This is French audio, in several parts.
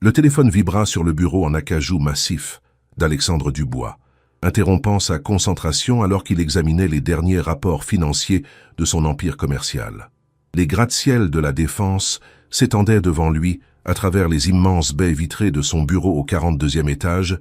Le téléphone vibra sur le bureau en acajou massif d'Alexandre Dubois, interrompant sa concentration alors qu'il examinait les derniers rapports financiers de son empire commercial. Les gratte-ciel de la Défense s'étendaient devant lui à travers les immenses baies vitrées de son bureau au 42e étage,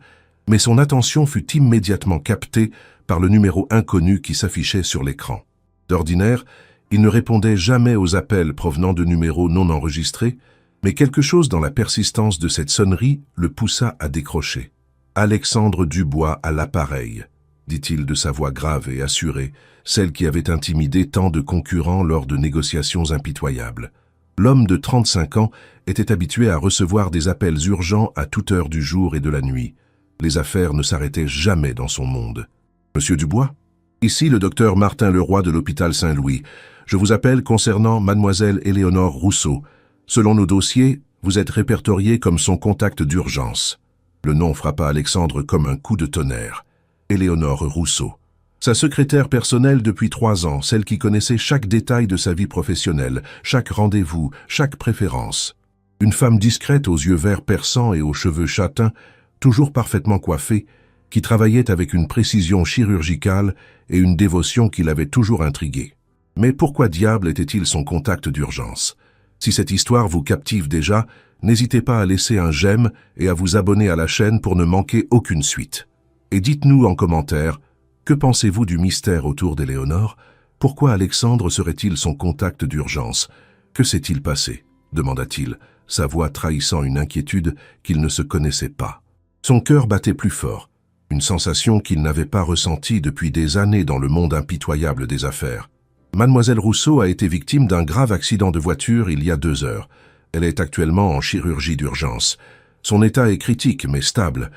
mais son attention fut immédiatement captée par le numéro inconnu qui s'affichait sur l'écran. D'ordinaire, il ne répondait jamais aux appels provenant de numéros non enregistrés, mais quelque chose dans la persistance de cette sonnerie le poussa à décrocher. « Alexandre Dubois à l'appareil », dit-il de sa voix grave et assurée, celle qui avait intimidé tant de concurrents lors de négociations impitoyables. L'homme de 35 ans était habitué à recevoir des appels urgents à toute heure du jour et de la nuit. Les affaires ne s'arrêtaient jamais dans son monde. « Monsieur Dubois ? Ici le docteur Martin Leroy de l'hôpital Saint-Louis. Je vous appelle concernant mademoiselle Éléonore Rousseau. Selon nos dossiers, vous êtes répertorié comme son contact d'urgence. » Le nom frappa Alexandre comme un coup de tonnerre. Éléonore Rousseau. Sa secrétaire personnelle depuis 3 ans, celle qui connaissait chaque détail de sa vie professionnelle, chaque rendez-vous, chaque préférence. Une femme discrète aux yeux verts perçants et aux cheveux châtains, toujours parfaitement coiffée, qui travaillait avec une précision chirurgicale et une dévotion qui l'avait toujours intrigué. Mais pourquoi diable était-il son contact d'urgence? Si cette histoire vous captive déjà, n'hésitez pas à laisser un j'aime et à vous abonner à la chaîne pour ne manquer aucune suite. Et dites-nous en commentaire, que pensez-vous du mystère autour d'Éléonore? Pourquoi Alexandre serait-il son contact d'urgence? Que s'est-il passé? Demanda-t-il, sa voix trahissant une inquiétude qu'il ne se connaissait pas. Son cœur battait plus fort, une sensation qu'il n'avait pas ressentie depuis des années dans le monde impitoyable des affaires. Mademoiselle Rousseau a été victime d'un grave accident de voiture il y a 2 heures. Elle est actuellement en chirurgie d'urgence. Son état est critique mais stable.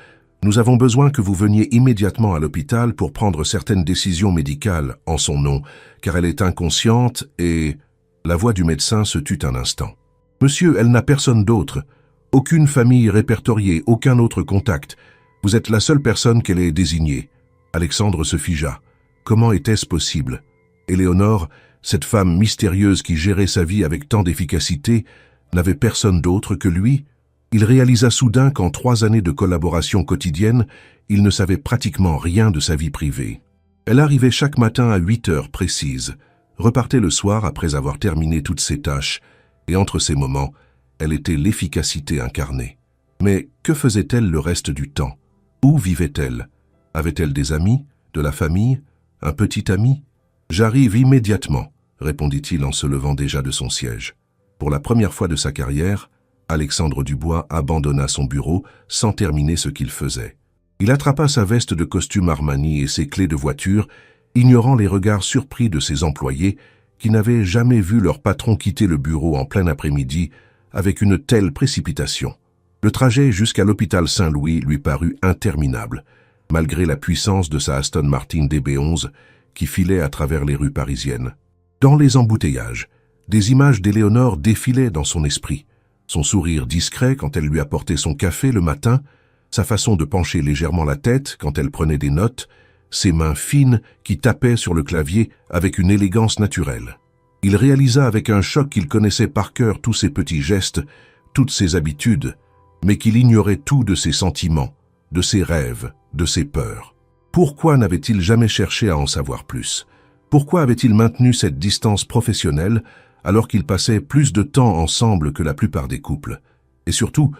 Nous avons besoin que vous veniez immédiatement à l'hôpital pour prendre certaines décisions médicales en son nom, car elle est inconsciente et... La voix du médecin se tut un instant. « Monsieur, elle n'a personne d'autre. Aucune famille répertoriée, aucun autre contact. Vous êtes la seule personne qu'elle ait désignée. » Alexandre se figea. Comment était-ce possible? Éléonore, cette femme mystérieuse qui gérait sa vie avec tant d'efficacité, n'avait personne d'autre que lui. Il réalisa soudain qu'en 3 années de collaboration quotidienne, il ne savait pratiquement rien de sa vie privée. Elle arrivait chaque matin à 8 heures précises, repartait le soir après avoir terminé toutes ses tâches, et entre ces moments, elle était l'efficacité incarnée. Mais que faisait-elle le reste du temps? Où vivait-elle? Avait-elle des amis, de la famille, un petit ami? « J'arrive immédiatement », répondit-il en se levant déjà de son siège. Pour la première fois de sa carrière, Alexandre Dubois abandonna son bureau sans terminer ce qu'il faisait. Il attrapa sa veste de costume Armani et ses clés de voiture, ignorant les regards surpris de ses employés qui n'avaient jamais vu leur patron quitter le bureau en plein après-midi avec une telle précipitation. Le trajet jusqu'à l'hôpital Saint-Louis lui parut interminable, malgré la puissance de sa Aston Martin DB11 qui filait à travers les rues parisiennes. Dans les embouteillages, des images d'Éléonore défilaient dans son esprit. Son sourire discret quand elle lui apportait son café le matin, sa façon de pencher légèrement la tête quand elle prenait des notes, ses mains fines qui tapaient sur le clavier avec une élégance naturelle. Il réalisa avec un choc qu'il connaissait par cœur tous ses petits gestes, toutes ses habitudes, mais qu'il ignorait tout de ses sentiments, de ses rêves, de ses peurs. Pourquoi n'avait-il jamais cherché à en savoir plus? Pourquoi avait-il maintenu cette distance professionnelle alors qu'ils passaient plus de temps ensemble que la plupart des couples? Et surtout,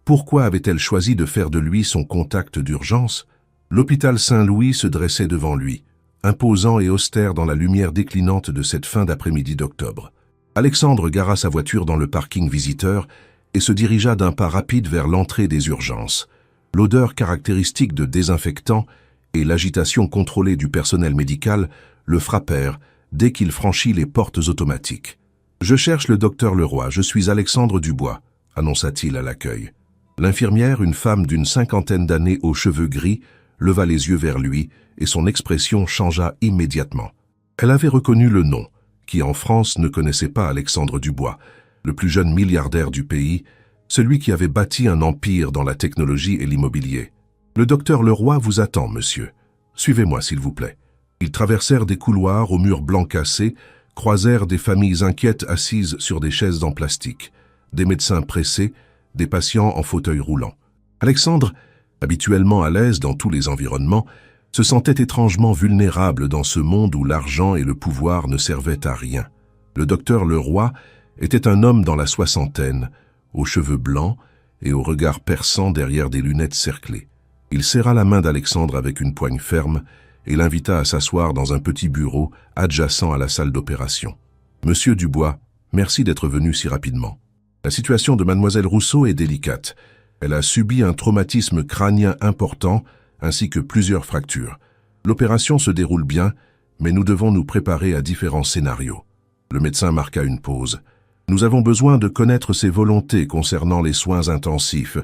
pourquoi avait-elle choisi de faire de lui son contact d'urgence? L'hôpital Saint-Louis se dressait devant lui, imposant et austère dans la lumière déclinante de cette fin d'après-midi d'octobre. Alexandre gara sa voiture dans le parking visiteur et se dirigea d'un pas rapide vers l'entrée des urgences. L'odeur caractéristique de désinfectant et l'agitation contrôlée du personnel médical le frappèrent dès qu'il franchit les portes automatiques. « Je cherche le docteur Leroy, je suis Alexandre Dubois », annonça-t-il à l'accueil. L'infirmière, une femme d'une 50aine d'années aux cheveux gris, leva les yeux vers lui et son expression changea immédiatement. Elle avait reconnu le nom, qui en France ne connaissait pas Alexandre Dubois, le plus jeune milliardaire du pays, celui qui avait bâti un empire dans la technologie et l'immobilier. « Le docteur Leroy vous attend, monsieur. Suivez-moi, s'il vous plaît. » Ils traversèrent des couloirs aux murs blancs cassés, croisèrent des familles inquiètes assises sur des chaises en plastique, des médecins pressés, des patients en fauteuil roulant. Alexandre, habituellement à l'aise dans tous les environnements, se sentait étrangement vulnérable dans ce monde où l'argent et le pouvoir ne servaient à rien. Le docteur Leroy était un homme dans la soixantaine, aux cheveux blancs et au regard perçant derrière des lunettes cerclées. Il serra la main d'Alexandre avec une poigne ferme et l'invita à s'asseoir dans un petit bureau adjacent à la salle d'opération. « Monsieur Dubois, merci d'être venu si rapidement. La situation de mademoiselle Rousseau est délicate. Elle a subi un traumatisme crânien important ainsi que plusieurs fractures. L'opération se déroule bien, mais nous devons nous préparer à différents scénarios. » Le médecin marqua une pause. « Nous avons besoin de connaître ses volontés concernant les soins intensifs,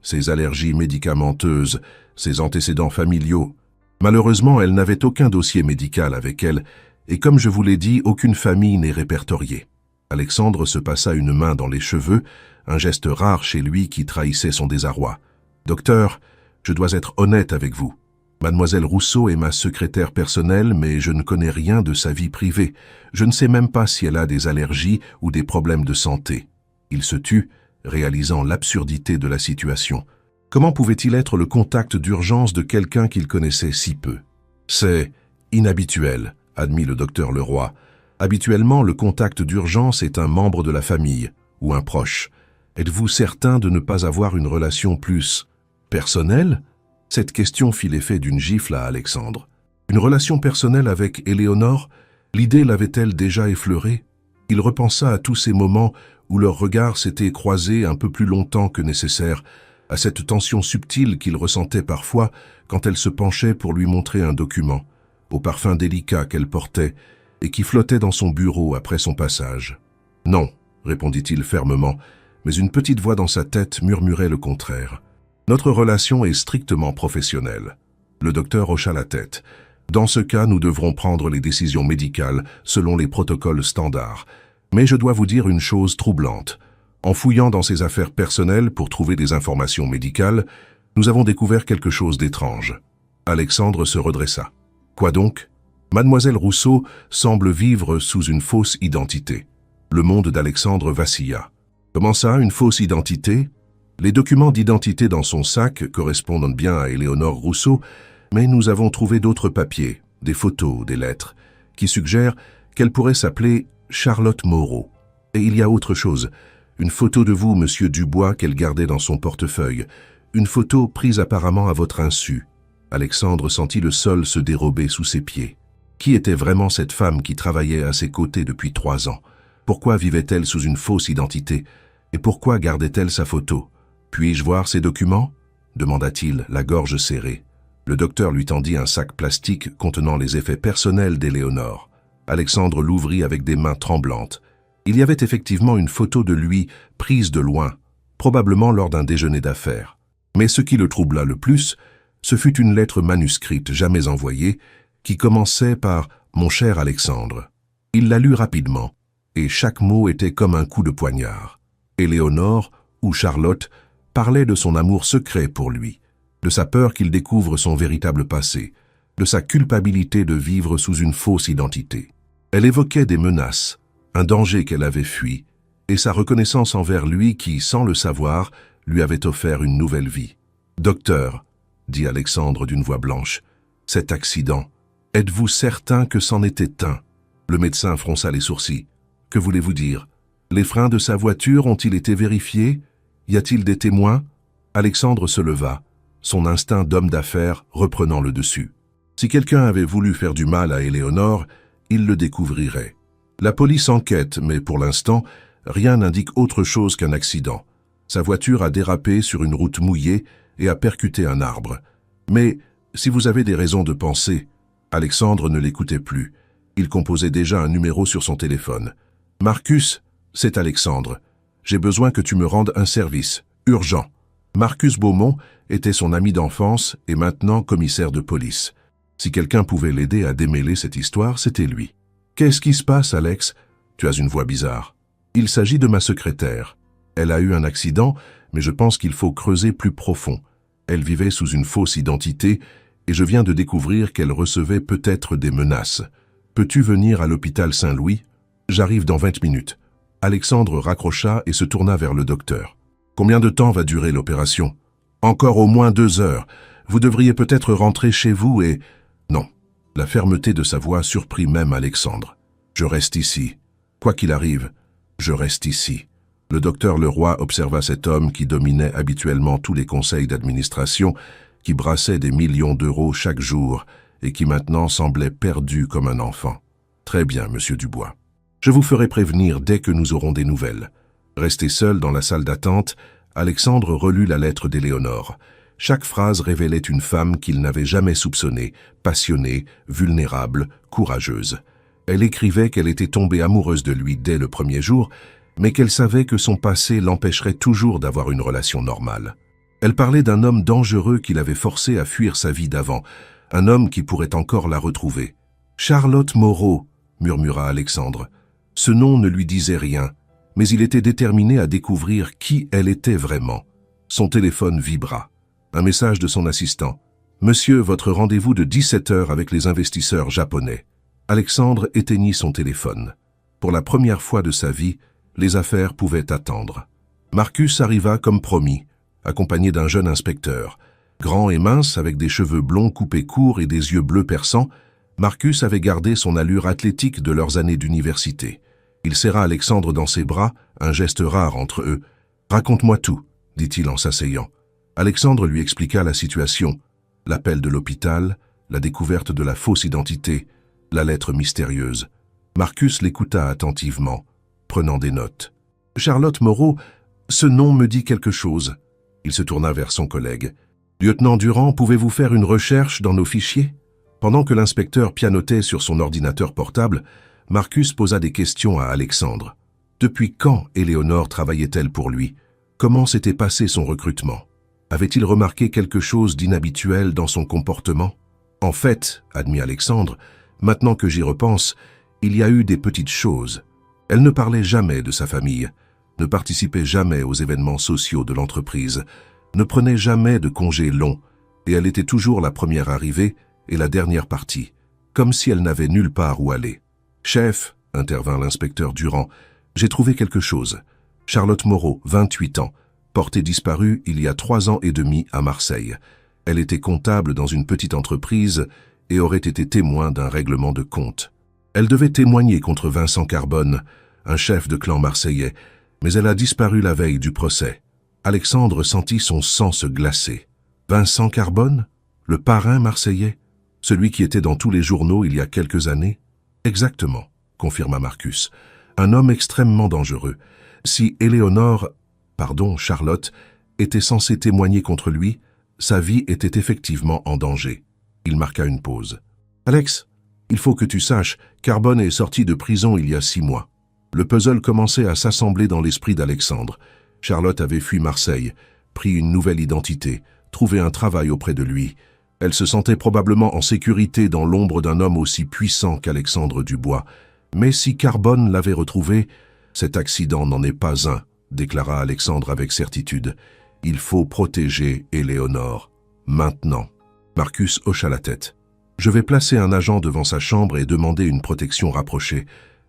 ses allergies médicamenteuses, ses antécédents familiaux. Malheureusement, elle n'avait aucun dossier médical avec elle, et comme je vous l'ai dit, aucune famille n'est répertoriée. » Alexandre se passa une main dans les cheveux, un geste rare chez lui qui trahissait son désarroi. « Docteur, je dois être honnête avec vous. Mademoiselle Rousseau est ma secrétaire personnelle, mais je ne connais rien de sa vie privée. Je ne sais même pas si elle a des allergies ou des problèmes de santé. » Il se tut, réalisant l'absurdité de la situation. Comment pouvait-il être le contact d'urgence de quelqu'un qu'il connaissait si peu? « C'est inhabituel, » admit le docteur Leroy. « Habituellement, le contact d'urgence est un membre de la famille ou un proche. Êtes-vous certain de ne pas avoir une relation plus personnelle ?» Cette question fit l'effet d'une gifle à Alexandre. Une relation personnelle avec Éléonore, l'idée l'avait-elle déjà effleuré? Il repensa à tous ces moments où leurs regards s'étaient croisés un peu plus longtemps que nécessaire, à cette tension subtile qu'il ressentait parfois quand elle se penchait pour lui montrer un document, au parfum délicat qu'elle portait et qui flottait dans son bureau après son passage. « Non », répondit-il fermement, mais une petite voix dans sa tête murmurait le contraire. « Notre relation est strictement professionnelle. » Le docteur hocha la tête. « Dans ce cas, nous devrons prendre les décisions médicales selon les protocoles standards. Mais je dois vous dire une chose troublante. En fouillant dans ses affaires personnelles pour trouver des informations médicales, nous avons découvert quelque chose d'étrange. » Alexandre se redressa. « Quoi donc ? Mademoiselle Rousseau semble vivre sous une fausse identité. » Le monde d'Alexandre vacilla. « Comment ça, une fausse identité ? Les documents d'identité dans son sac correspondent bien à Éléonore Rousseau, mais nous avons trouvé d'autres papiers, des photos, des lettres, qui suggèrent qu'elle pourrait s'appeler Charlotte Moreau. Et il y a autre chose, une photo de vous, monsieur Dubois, qu'elle gardait dans son portefeuille, une photo prise apparemment à votre insu. » Alexandre sentit le sol se dérober sous ses pieds. Qui était vraiment cette femme qui travaillait à ses côtés depuis 3 ans? Pourquoi vivait-elle sous une fausse identité? Et pourquoi gardait-elle sa photo? « Puis-je voir ces documents ?» demanda-t-il, la gorge serrée. Le docteur lui tendit un sac plastique contenant les effets personnels d'Éléonore. Alexandre l'ouvrit avec des mains tremblantes. Il y avait effectivement une photo de lui prise de loin, probablement lors d'un déjeuner d'affaires. Mais ce qui le troubla le plus, ce fut une lettre manuscrite jamais envoyée, qui commençait par « Mon cher Alexandre ». Il la lut rapidement, et chaque mot était comme un coup de poignard. Éléonore, ou Charlotte, parlait de son amour secret pour lui, de sa peur qu'il découvre son véritable passé, de sa culpabilité de vivre sous une fausse identité. Elle évoquait des menaces, un danger qu'elle avait fui, et sa reconnaissance envers lui qui, sans le savoir, lui avait offert une nouvelle vie. « Docteur, » dit Alexandre d'une voix blanche, « cet accident, êtes-vous certain que c'en était un ?» Le médecin fronça les sourcils. « Que voulez-vous dire? Les freins de sa voiture ont-ils été vérifiés? Y a-t-il des témoins ?» Alexandre se leva, son instinct d'homme d'affaires reprenant le dessus. Si quelqu'un avait voulu faire du mal à Éléonore, il le découvrirait. La police enquête, mais pour l'instant, rien n'indique autre chose qu'un accident. Sa voiture a dérapé sur une route mouillée et a percuté un arbre. Mais si vous avez des raisons de penser... Alexandre ne l'écoutait plus. Il composait déjà un numéro sur son téléphone. « Marcus, c'est Alexandre. J'ai besoin que tu me rendes un service, urgent. » Marcus Beaumont était son ami d'enfance et maintenant commissaire de police. Si quelqu'un pouvait l'aider à démêler cette histoire, c'était lui. « Qu'est-ce qui se passe, Alex? Tu as une voix bizarre. »« Il s'agit de ma secrétaire. Elle a eu un accident, mais je pense qu'il faut creuser plus profond. Elle vivait sous une fausse identité et je viens de découvrir qu'elle recevait peut-être des menaces. Peux-tu venir à l'hôpital Saint-Louis? J'arrive dans 20 minutes. » Alexandre raccrocha et se tourna vers le docteur. « Combien de temps va durer l'opération? Encore au moins 2 heures. Vous devriez peut-être rentrer chez vous et... Non. La fermeté de sa voix surprit même Alexandre. Je reste ici. Quoi qu'il arrive, je reste ici. Le docteur Leroy observa cet homme qui dominait habituellement tous les conseils d'administration, qui brassait des millions d'euros chaque jour et qui maintenant semblait perdu comme un enfant. Très bien, monsieur Dubois. Je vous ferai prévenir dès que nous aurons des nouvelles. Resté seul dans la salle d'attente, Alexandre relut la lettre d'Éléonore. Chaque phrase révélait une femme qu'il n'avait jamais soupçonnée, passionnée, vulnérable, courageuse. Elle écrivait qu'elle était tombée amoureuse de lui dès le premier jour, mais qu'elle savait que son passé l'empêcherait toujours d'avoir une relation normale. Elle parlait d'un homme dangereux qui l'avait forcé à fuir sa vie d'avant, un homme qui pourrait encore la retrouver. « Charlotte Moreau », murmura Alexandre. Ce nom ne lui disait rien, mais il était déterminé à découvrir qui elle était vraiment. Son téléphone vibra. Un message de son assistant. « Monsieur, votre rendez-vous de 17 heures avec les investisseurs japonais. » Alexandre éteignit son téléphone. Pour la première fois de sa vie, les affaires pouvaient attendre. Marcus arriva comme promis, accompagné d'un jeune inspecteur. Grand et mince, avec des cheveux blonds coupés courts et des yeux bleus perçants, Marcus avait gardé son allure athlétique de leurs années d'université. Il serra Alexandre dans ses bras, un geste rare entre eux. « Raconte-moi tout », dit-il en s'asseyant. Alexandre lui expliqua la situation, l'appel de l'hôpital, la découverte de la fausse identité, la lettre mystérieuse. Marcus l'écouta attentivement, prenant des notes. « Charlotte Moreau, ce nom me dit quelque chose. » Il se tourna vers son collègue. « Lieutenant Durand, pouvez-vous faire une recherche dans nos fichiers ?» Pendant que l'inspecteur pianotait sur son ordinateur portable, Marcus posa des questions à Alexandre. Depuis quand Éléonore travaillait-elle pour lui? Comment s'était passé son recrutement? Avait-il remarqué quelque chose d'inhabituel dans son comportement? En fait, admit Alexandre, maintenant que j'y repense, il y a eu des petites choses. Elle ne parlait jamais de sa famille, ne participait jamais aux événements sociaux de l'entreprise, ne prenait jamais de congés longs, et elle était toujours la première arrivée et la dernière partie, comme si elle n'avait nulle part où aller. « Chef, intervint l'inspecteur Durand, j'ai trouvé quelque chose. Charlotte Moreau, 28 ans, portée disparue il y a 3 ans et demi à Marseille. Elle était comptable dans une petite entreprise et aurait été témoin d'un règlement de compte. Elle devait témoigner contre Vincent Carbone, un chef de clan marseillais, mais elle a disparu la veille du procès. » Alexandre sentit son sang se glacer. Vincent Carbone? Le parrain marseillais? Celui qui était dans tous les journaux il y a quelques années? Exactement, confirma Marcus. Un homme extrêmement dangereux. Si Charlotte, était censée témoigner contre lui, sa vie était effectivement en danger. Il marqua une pause. Alex, il faut que tu saches, Carbone est sorti de prison il y a 6 mois. Le puzzle commençait à s'assembler dans l'esprit d'Alexandre. Charlotte avait fui Marseille, pris une nouvelle identité, trouvé un travail auprès de lui. Elle se sentait probablement en sécurité dans l'ombre d'un homme aussi puissant qu'Alexandre Dubois. Mais si Carbone l'avait retrouvé, cet accident n'en est pas un, déclara Alexandre avec certitude. Il faut protéger Éléonore. Maintenant. Marcus hocha la tête. Je vais placer un agent devant sa chambre et demander une protection rapprochée.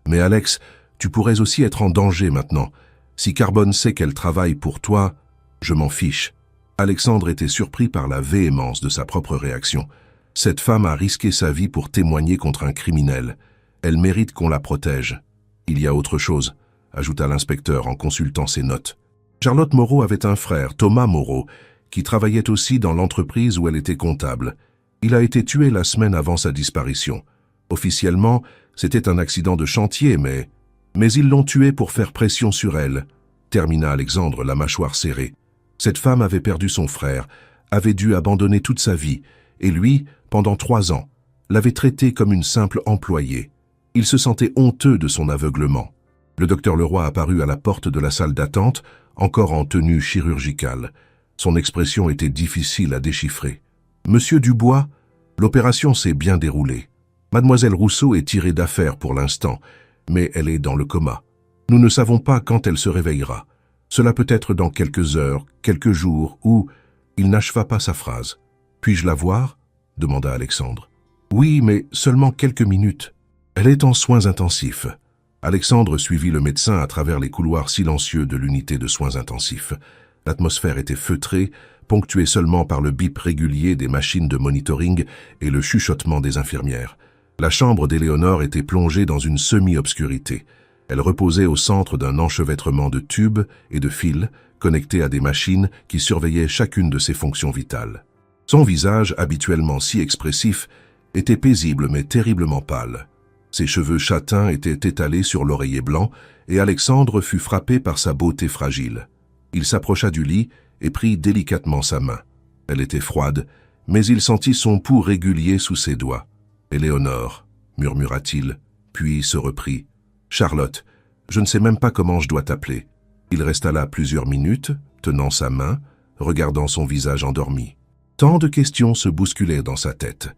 Mais Alex, tu pourrais aussi être en danger maintenant. Si Carbone sait qu'elle travaille pour toi, je m'en fiche. Alexandre était surpris par la véhémence de sa propre réaction. Cette femme a risqué sa vie pour témoigner contre un criminel. Elle mérite qu'on la protège. Il y a autre chose, ajouta l'inspecteur en consultant ses notes. Charlotte Moreau avait un frère, Thomas Moreau, qui travaillait aussi dans l'entreprise où elle était comptable. Il a été tué la semaine avant sa disparition. Officiellement, c'était un accident de chantier, mais ils l'ont tué pour faire pression sur elle, termina Alexandre, la mâchoire serrée. Cette femme avait perdu son frère, avait dû abandonner toute sa vie, et lui, pendant 3 ans, l'avait traitée comme une simple employée. Il se sentait honteux de son aveuglement. Le docteur Leroy apparut à la porte de la salle d'attente, encore en tenue chirurgicale. Son expression était difficile à déchiffrer. « Monsieur Dubois, l'opération s'est bien déroulée. Mademoiselle Rousseau est tirée d'affaire pour l'instant, mais elle est dans le coma. Nous ne savons pas quand elle se réveillera. Cela peut être dans quelques heures, quelques jours, ou... » Il n'acheva pas sa phrase. « Puis-je la voir ?» demanda Alexandre. « Oui, mais seulement quelques minutes. Elle est en soins intensifs. » Alexandre suivit le médecin à travers les couloirs silencieux de l'unité de soins intensifs. L'atmosphère était feutrée, ponctuée seulement par le bip régulier des machines de monitoring et le chuchotement des infirmières. La chambre d'Éléonore était plongée dans une semi-obscurité. Elle reposait au centre d'un enchevêtrement de tubes et de fils connectés à des machines qui surveillaient chacune de ses fonctions vitales. Son visage, habituellement si expressif, était paisible mais terriblement pâle. Ses cheveux châtains étaient étalés sur l'oreiller blanc et Alexandre fut frappé par sa beauté fragile. Il s'approcha du lit et prit délicatement sa main. Elle était froide, mais il sentit son pouls régulier sous ses doigts. « Éléonore » murmura-t-il, puis se reprit. « Charlotte, je ne sais même pas comment je dois t'appeler. » Il resta là plusieurs minutes, tenant sa main, regardant son visage endormi. Tant de questions se bousculaient dans sa tête.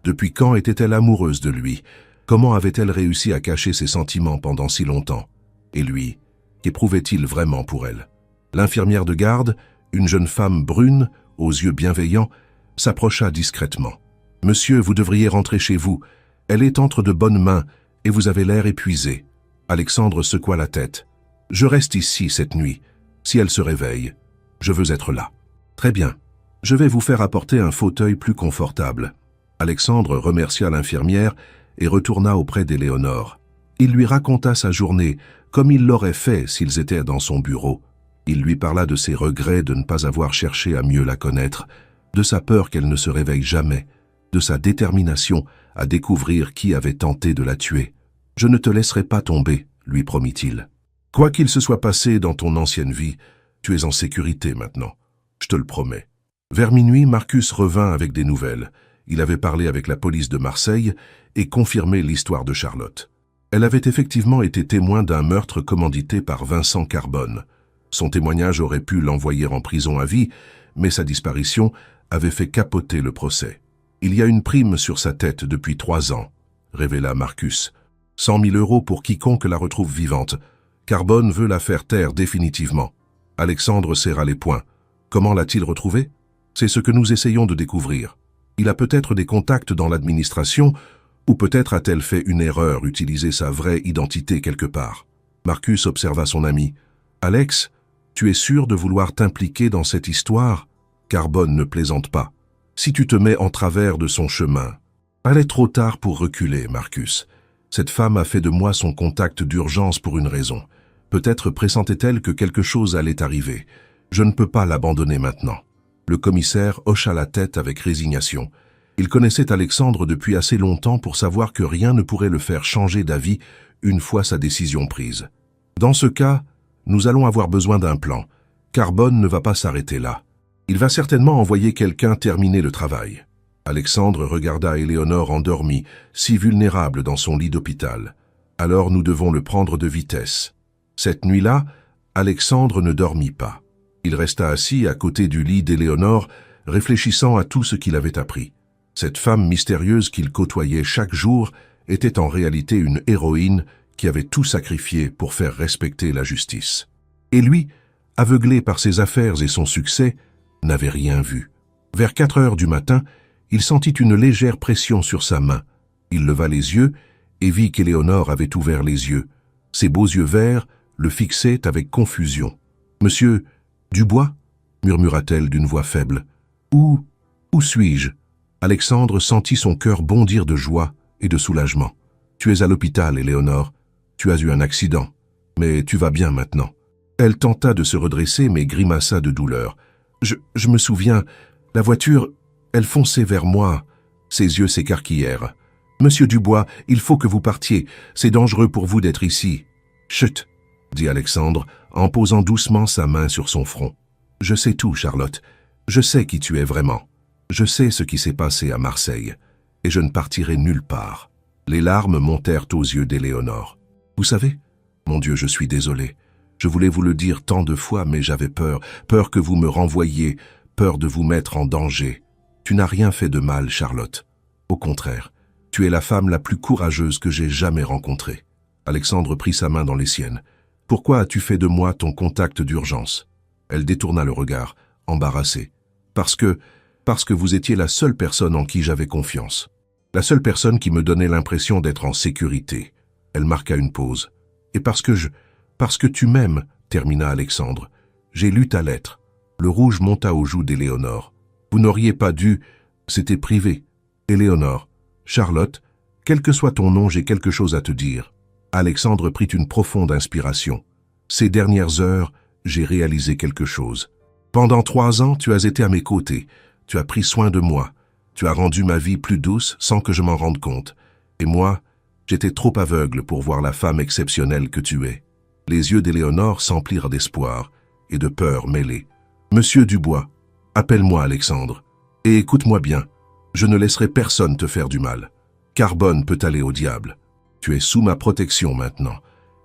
Depuis quand était-elle amoureuse de lui? Comment avait-elle réussi à cacher ses sentiments pendant si longtemps? Et lui, qu'éprouvait-il vraiment pour elle? L'infirmière de garde, une jeune femme brune, aux yeux bienveillants, s'approcha discrètement. « Monsieur, vous devriez rentrer chez vous. Elle est entre de bonnes mains et vous avez l'air épuisé. » Alexandre secoua la tête. « Je reste ici cette nuit. Si elle se réveille, je veux être là. »« Très bien. Je vais vous faire apporter un fauteuil plus confortable. » Alexandre remercia l'infirmière et retourna auprès d'Éléonore. Il lui raconta sa journée, comme il l'aurait fait s'ils étaient dans son bureau. Il lui parla de ses regrets de ne pas avoir cherché à mieux la connaître, de sa peur qu'elle ne se réveille jamais, de sa détermination à découvrir qui avait tenté de la tuer. « Je ne te laisserai pas tomber, » lui promit-il. « Quoi qu'il se soit passé dans ton ancienne vie, tu es en sécurité maintenant. Je te le promets. » Vers minuit, Marcus revint avec des nouvelles. Il avait parlé avec la police de Marseille et confirmé l'histoire de Charlotte. Elle avait effectivement été témoin d'un meurtre commandité par Vincent Carbone. Son témoignage aurait pu l'envoyer en prison à vie, mais sa disparition avait fait capoter le procès. « Il y a une prime sur sa tête depuis 3 ans, » révéla Marcus. 100 000 € pour quiconque la retrouve vivante. Carbone veut la faire taire définitivement. Alexandre serra les poings. Comment l'a-t-il retrouvée? C'est ce que nous essayons de découvrir. Il a peut-être des contacts dans l'administration, ou peut-être a-t-elle fait une erreur, utilisé sa vraie identité quelque part. Marcus observa son ami. « Alex, tu es sûr de vouloir t'impliquer dans cette histoire? Carbone ne plaisante pas. Si tu te mets en travers de son chemin... » Elle est trop tard pour reculer, Marcus. Cette femme a fait de moi son contact d'urgence pour une raison. Peut-être pressentait-elle que quelque chose allait arriver. Je ne peux pas l'abandonner maintenant. Le commissaire hocha la tête avec résignation. Il connaissait Alexandre depuis assez longtemps pour savoir que rien ne pourrait le faire changer d'avis une fois sa décision prise. Dans ce cas, nous allons avoir besoin d'un plan. Carbone ne va pas s'arrêter là. Il va certainement envoyer quelqu'un terminer le travail. Alexandre regarda Éléonore endormie, si vulnérable dans son lit d'hôpital. Alors nous devons le prendre de vitesse. Cette nuit-là, Alexandre ne dormit pas. Il resta assis à côté du lit d'Éléonore, réfléchissant à tout ce qu'il avait appris. Cette femme mystérieuse qu'il côtoyait chaque jour était en réalité une héroïne qui avait tout sacrifié pour faire respecter la justice. Et lui, aveuglé par ses affaires et son succès, n'avait rien vu. Vers 4 heures du matin, il sentit une légère pression sur sa main. Il leva les yeux et vit qu'Éléonore avait ouvert les yeux. Ses beaux yeux verts le fixaient avec confusion. « Monsieur Dubois ?» murmura-t-elle d'une voix faible. « Où suis-je » Alexandre sentit son cœur bondir de joie et de soulagement. « Tu es à l'hôpital, Éléonore. Tu as eu un accident. Mais tu vas bien maintenant. » Elle tenta de se redresser mais grimaça de douleur. « Je me souviens, la voiture, elle fonçait vers moi. » Ses yeux s'écarquillèrent. « Monsieur Dubois, il faut que vous partiez. C'est dangereux pour vous d'être ici. »« Chut !» dit Alexandre, en posant doucement sa main sur son front. « Je sais tout, Charlotte. Je sais qui tu es vraiment. Je sais ce qui s'est passé à Marseille. Et je ne partirai nulle part. » Les larmes montèrent aux yeux d'Éléonore. « Vous savez, mon Dieu, je suis désolé. Je voulais vous le dire tant de fois, mais j'avais peur que vous me renvoyiez, peur de vous mettre en danger. Tu n'as rien fait de mal, Charlotte. Au contraire, tu es la femme la plus courageuse que j'ai jamais rencontrée. » Alexandre prit sa main dans les siennes. « Pourquoi as-tu fait de moi ton contact d'urgence ?» Elle détourna le regard, embarrassée. « Parce que vous étiez la seule personne en qui j'avais confiance. La seule personne qui me donnait l'impression d'être en sécurité. » Elle marqua une pause. « Et parce que tu m'aimes, termina Alexandre. J'ai lu ta lettre. Le rouge monta aux joues d'Éléonore. Vous n'auriez pas dû, c'était privé. Éléonore, Charlotte, quel que soit ton nom, j'ai quelque chose à te dire. Alexandre prit une profonde inspiration. Ces dernières heures, j'ai réalisé quelque chose. Pendant 3 ans, tu as été à mes côtés. Tu as pris soin de moi. Tu as rendu ma vie plus douce sans que je m'en rende compte. Et moi, j'étais trop aveugle pour voir la femme exceptionnelle que tu es. Les yeux d'Éléonore s'emplirent d'espoir et de peur mêlée. Monsieur Dubois, appelle-moi Alexandre. Et écoute-moi bien, je ne laisserai personne te faire du mal. Carbone peut aller au diable. Tu es sous ma protection maintenant,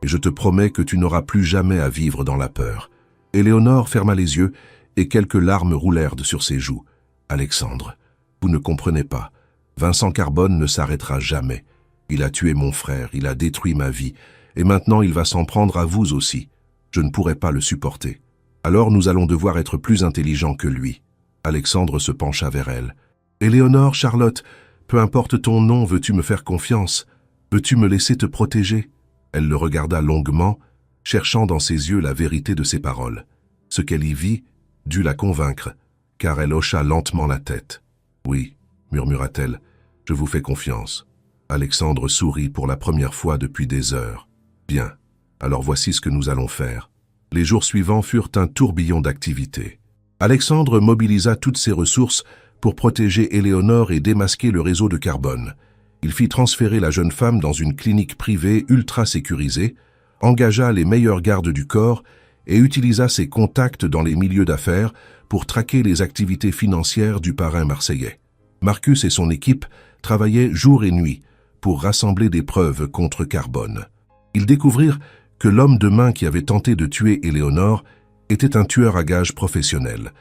et je te promets que tu n'auras plus jamais à vivre dans la peur. Éléonore ferma les yeux, et quelques larmes roulèrent sur ses joues. Alexandre, vous ne comprenez pas. Vincent Carbone ne s'arrêtera jamais. Il a tué mon frère, il a détruit ma vie, et maintenant il va s'en prendre à vous aussi. Je ne pourrai pas le supporter. Alors nous allons devoir être plus intelligents que lui. Alexandre se pencha vers elle. Éléonore, Charlotte, peu importe ton nom, veux-tu me faire confiance? Veux-tu me laisser te protéger? Elle le regarda longuement, cherchant dans ses yeux la vérité de ses paroles. Ce qu'elle y vit dut la convaincre, car elle hocha lentement la tête. Oui, murmura-t-elle, je vous fais confiance. Alexandre sourit pour la première fois depuis des heures. Bien, alors voici ce que nous allons faire. Les jours suivants furent un tourbillon d'activités. Alexandre mobilisa toutes ses ressources pour protéger Éléonore et démasquer le réseau de Carbone. Il fit transférer la jeune femme dans une clinique privée ultra sécurisée, engagea les meilleurs gardes du corps et utilisa ses contacts dans les milieux d'affaires pour traquer les activités financières du parrain marseillais. Marcus et son équipe travaillaient jour et nuit pour rassembler des preuves contre Carbone. Ils découvrirent que l'homme de main qui avait tenté de tuer Éléonore était un tueur à gages professionnel,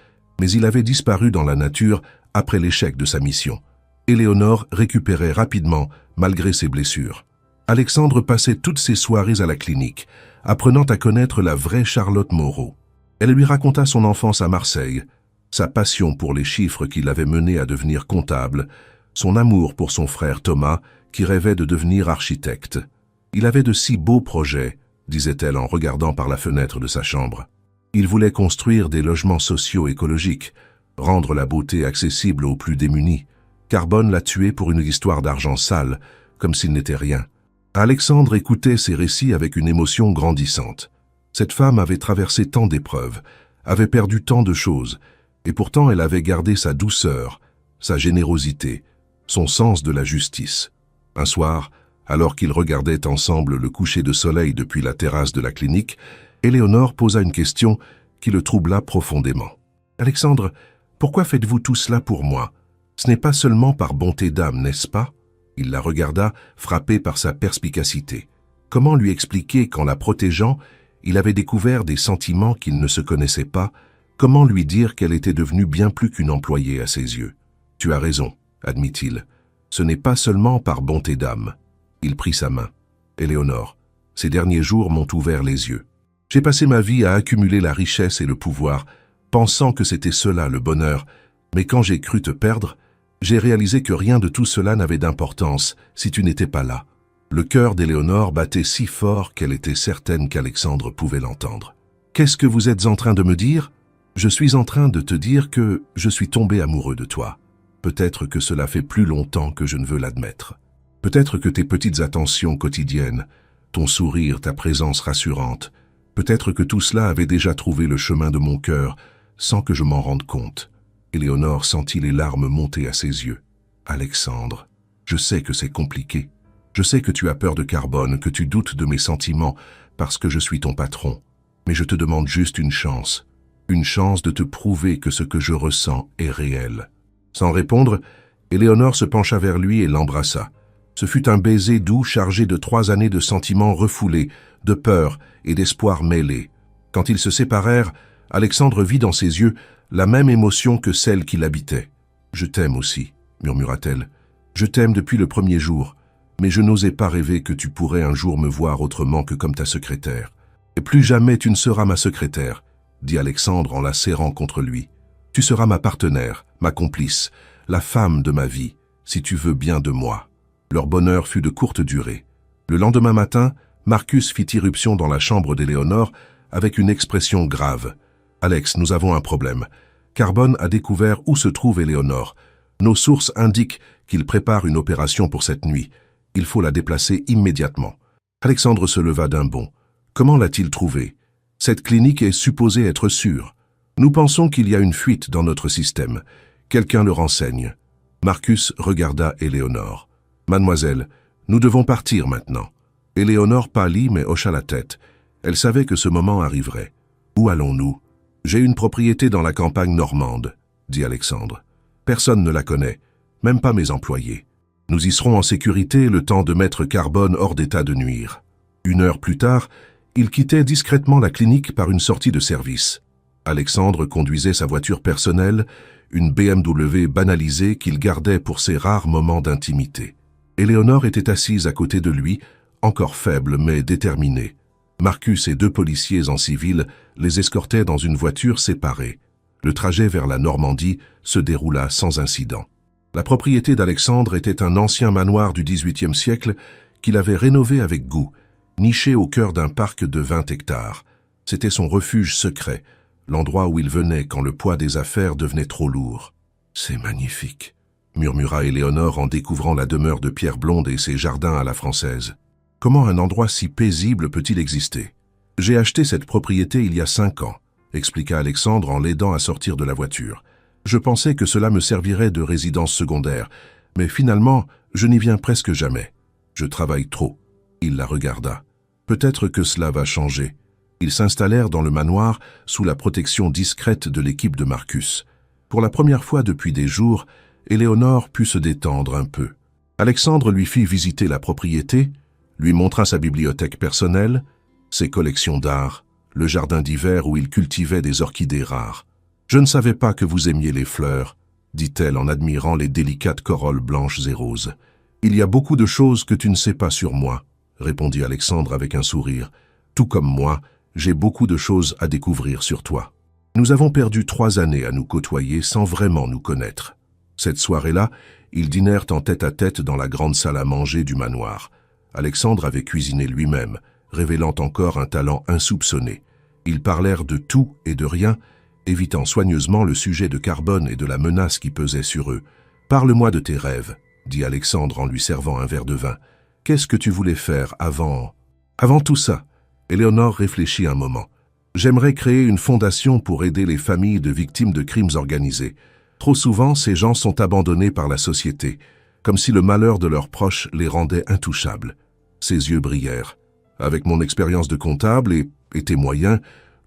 mais il avait disparu dans la nature après l'échec de sa mission. Éléonore récupérait rapidement, malgré ses blessures. Alexandre passait toutes ses soirées à la clinique, apprenant à connaître la vraie Charlotte Moreau. Elle lui raconta son enfance à Marseille, sa passion pour les chiffres qui l'avait mené à devenir comptable, son amour pour son frère Thomas, qui rêvait de devenir architecte. Il avait de si beaux projets, disait-elle en regardant par la fenêtre de sa chambre. Il voulait construire des logements sociaux écologiques, rendre la beauté accessible aux plus démunis. Carbone l'a tué pour une histoire d'argent sale, comme s'il n'était rien. Alexandre écoutait ces récits avec une émotion grandissante. Cette femme avait traversé tant d'épreuves, avait perdu tant de choses, et pourtant elle avait gardé sa douceur, sa générosité, son sens de la justice. Un soir, alors qu'ils regardaient ensemble le coucher de soleil depuis la terrasse de la clinique, Éléonore posa une question qui le troubla profondément. « Alexandre, pourquoi faites-vous tout cela pour moi? Ce n'est pas seulement par bonté d'âme, n'est-ce pas ?» Il la regarda, frappé par sa perspicacité. Comment lui expliquer qu'en la protégeant, il avait découvert des sentiments qu'il ne se connaissait pas? Comment lui dire qu'elle était devenue bien plus qu'une employée à ses yeux? « Tu as raison, admit-il. Ce n'est pas seulement par bonté d'âme. » Il prit sa main. « Éléonore, ces derniers jours m'ont ouvert les yeux. J'ai passé ma vie à accumuler la richesse et le pouvoir, pensant que c'était cela le bonheur, mais quand j'ai cru te perdre, j'ai réalisé que rien de tout cela n'avait d'importance si tu n'étais pas là. » Le cœur d'Éléonore battait si fort qu'elle était certaine qu'Alexandre pouvait l'entendre. « Qu'est-ce que vous êtes en train de me dire? Je suis en train de te dire que je suis tombé amoureux de toi. Peut-être que cela fait plus longtemps que je ne veux l'admettre. Peut-être que tes petites attentions quotidiennes, ton sourire, ta présence rassurante, peut-être que tout cela avait déjà trouvé le chemin de mon cœur sans que je m'en rende compte. » Éléonore sentit les larmes monter à ses yeux. « Alexandre, je sais que c'est compliqué. Je sais que tu as peur de Carbone, que tu doutes de mes sentiments parce que je suis ton patron. Mais je te demande juste une chance de te prouver que ce que je ressens est réel. » Sans répondre, Éléonore se pencha vers lui et l'embrassa. Ce fut un baiser doux chargé de 3 années de sentiments refoulés, de peur et d'espoir mêlés. Quand ils se séparèrent, Alexandre vit dans ses yeux la même émotion que celle qui l'habitait. « Je t'aime aussi, » murmura-t-elle. « Je t'aime depuis le premier jour, mais je n'osais pas rêver que tu pourrais un jour me voir autrement que comme ta secrétaire. Et plus jamais tu ne seras ma secrétaire, » dit Alexandre en la serrant contre lui. « Tu seras ma partenaire, ma complice, la femme de ma vie, si tu veux bien de moi. » Leur bonheur fut de courte durée. Le lendemain matin, Marcus fit irruption dans la chambre d'Éléonore avec une expression grave. Alex, nous avons un problème. Carbone a découvert où se trouve Éléonore. Nos sources indiquent qu'il prépare une opération pour cette nuit. Il faut la déplacer immédiatement. Alexandre se leva d'un bond. Comment l'a-t-il trouvée? Cette clinique est supposée être sûre. Nous pensons qu'il y a une fuite dans notre système. Quelqu'un le renseigne. Marcus regarda Éléonore. Mademoiselle, nous devons partir maintenant. Éléonore pâlit mais hocha la tête. Elle savait que ce moment arriverait. Où allons-nous? J'ai une propriété dans la campagne normande, dit Alexandre. Personne ne la connaît, même pas mes employés. Nous y serons en sécurité le temps de mettre Carbone hors d'état de nuire. 1 heure plus tard, il quittait discrètement la clinique par une sortie de service. Alexandre conduisait sa voiture personnelle, une BMW banalisée qu'il gardait pour ses rares moments d'intimité. Éléonore était assise à côté de lui, encore faible mais déterminée. Marcus et 2 policiers en civil les escortaient dans une voiture séparée. Le trajet vers la Normandie se déroula sans incident. La propriété d'Alexandre était un ancien manoir du XVIIIe siècle qu'il avait rénové avec goût, niché au cœur d'un parc de 20 hectares. C'était son refuge secret, l'endroit où il venait quand le poids des affaires devenait trop lourd. « C'est magnifique », murmura Éléonore en découvrant la demeure de pierre blonde et ses jardins à la française. Comment un endroit si paisible peut-il exister? J'ai acheté cette propriété il y a 5 ans, expliqua Alexandre en l'aidant à sortir de la voiture. Je pensais que cela me servirait de résidence secondaire, mais finalement, je n'y viens presque jamais. Je travaille trop. Il la regarda. Peut-être que cela va changer. Ils s'installèrent dans le manoir sous la protection discrète de l'équipe de Marcus. Pour la première fois depuis des jours, Éléonore put se détendre un peu. Alexandre lui fit visiter la propriété, lui montra sa bibliothèque personnelle, ses collections d'art, le jardin d'hiver où il cultivait des orchidées rares. « Je ne savais pas que vous aimiez les fleurs », dit-elle en admirant les délicates corolles blanches et roses. « Il y a beaucoup de choses que tu ne sais pas sur moi », répondit Alexandre avec un sourire. « Tout comme moi, j'ai beaucoup de choses à découvrir sur toi. » Nous avons perdu 3 années à nous côtoyer sans vraiment nous connaître. Cette soirée-là, ils dînèrent en tête-à-tête dans la grande salle à manger du manoir. Alexandre avait cuisiné lui-même, révélant encore un talent insoupçonné. Ils parlèrent de tout et de rien, évitant soigneusement le sujet de Carbone et de la menace qui pesait sur eux. « Parle-moi de tes rêves, » dit Alexandre en lui servant un verre de vin. « Qu'est-ce que tu voulais faire avant... » « Avant tout ça, » Éléonore réfléchit un moment. « J'aimerais créer une fondation pour aider les familles de victimes de crimes organisés. Trop souvent, ces gens sont abandonnés par la société, comme si le malheur de leurs proches les rendait intouchables. » Ses yeux brillèrent. « Avec mon expérience de comptable et tes moyens,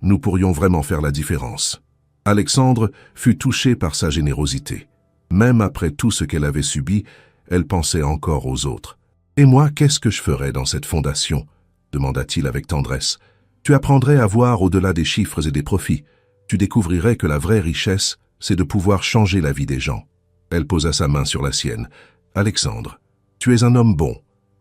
nous pourrions vraiment faire la différence. » Alexandre fut touché par sa générosité. Même après tout ce qu'elle avait subi, elle pensait encore aux autres. « Et moi, qu'est-ce que je ferais dans cette fondation ?» demanda-t-il avec tendresse. « Tu apprendrais à voir au-delà des chiffres et des profits. Tu découvrirais que la vraie richesse, c'est de pouvoir changer la vie des gens. » Elle posa sa main sur la sienne. « Alexandre, tu es un homme bon,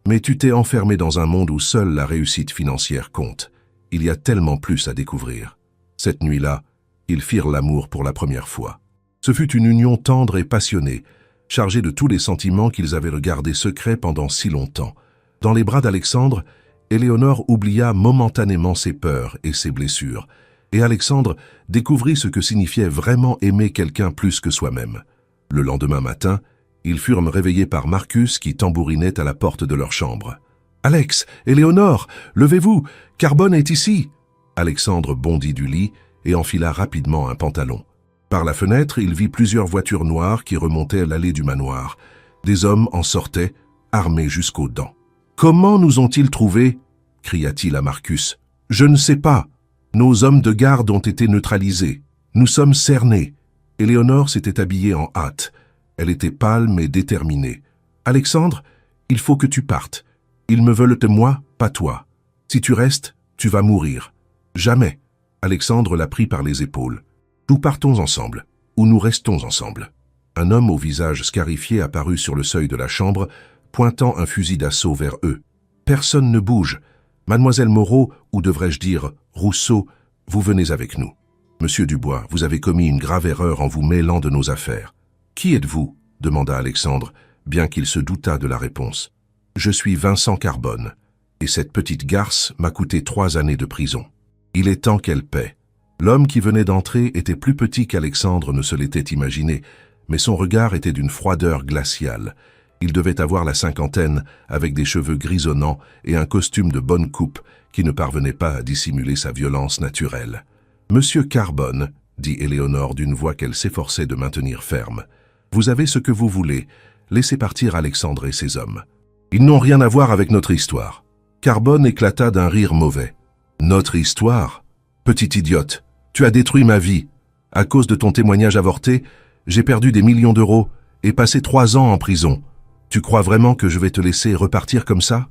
mais tu t'es enfermé dans un monde où seule la réussite financière compte. Il y a tellement plus à découvrir. » Cette nuit-là, ils firent l'amour pour la première fois. Ce fut une union tendre et passionnée, chargée de tous les sentiments qu'ils avaient gardés secrets pendant si longtemps. Dans les bras d'Alexandre, Éléonore oublia momentanément ses peurs et ses blessures, et Alexandre découvrit ce que signifiait vraiment aimer quelqu'un plus que soi-même. Le lendemain matin, ils furent réveillés par Marcus qui tambourinait à la porte de leur chambre. « Alex, Éléonore, levez-vous, Carbone est ici !» Alexandre bondit du lit et enfila rapidement un pantalon. Par la fenêtre, il vit plusieurs voitures noires qui remontaient l'allée du manoir. Des hommes en sortaient, armés jusqu'aux dents. « Comment nous ont-ils trouvés ?» cria-t-il à Marcus. « Je ne sais pas. Nos hommes de garde ont été neutralisés. Nous sommes cernés. » Éléonore s'était habillée en hâte. Elle était pâle mais déterminée. « Alexandre, il faut que tu partes. Ils me veulent de moi, pas toi. Si tu restes, tu vas mourir. »« Jamais. » Alexandre la prit par les épaules. « Nous partons ensemble, ou nous restons ensemble. » Un homme au visage scarifié apparut sur le seuil de la chambre, pointant un fusil d'assaut vers eux. « Personne ne bouge. Mademoiselle Moreau, ou devrais-je dire Rousseau, vous venez avec nous. Monsieur Dubois, vous avez commis une grave erreur en vous mêlant de nos affaires. »« Qui êtes-vous » demanda Alexandre, bien qu'il se doutât de la réponse. « Je suis Vincent Carbone, et cette petite garce m'a coûté 3 années de prison. Il est temps qu'elle paie. » L'homme qui venait d'entrer était plus petit qu'Alexandre ne se l'était imaginé, mais son regard était d'une froideur glaciale. Il devait avoir la cinquantaine, avec des cheveux grisonnants et un costume de bonne coupe qui ne parvenait pas à dissimuler sa violence naturelle. « Monsieur Carbone, » dit Éléonore d'une voix qu'elle s'efforçait de maintenir ferme, « vous avez ce que vous voulez. Laissez partir Alexandre et ses hommes. Ils n'ont rien à voir avec notre histoire. » Carbone éclata d'un rire mauvais. « Notre histoire? Petite idiote, tu as détruit ma vie. À cause de ton témoignage avorté, j'ai perdu des millions d'euros et passé 3 ans en prison. Tu crois vraiment que je vais te laisser repartir comme ça?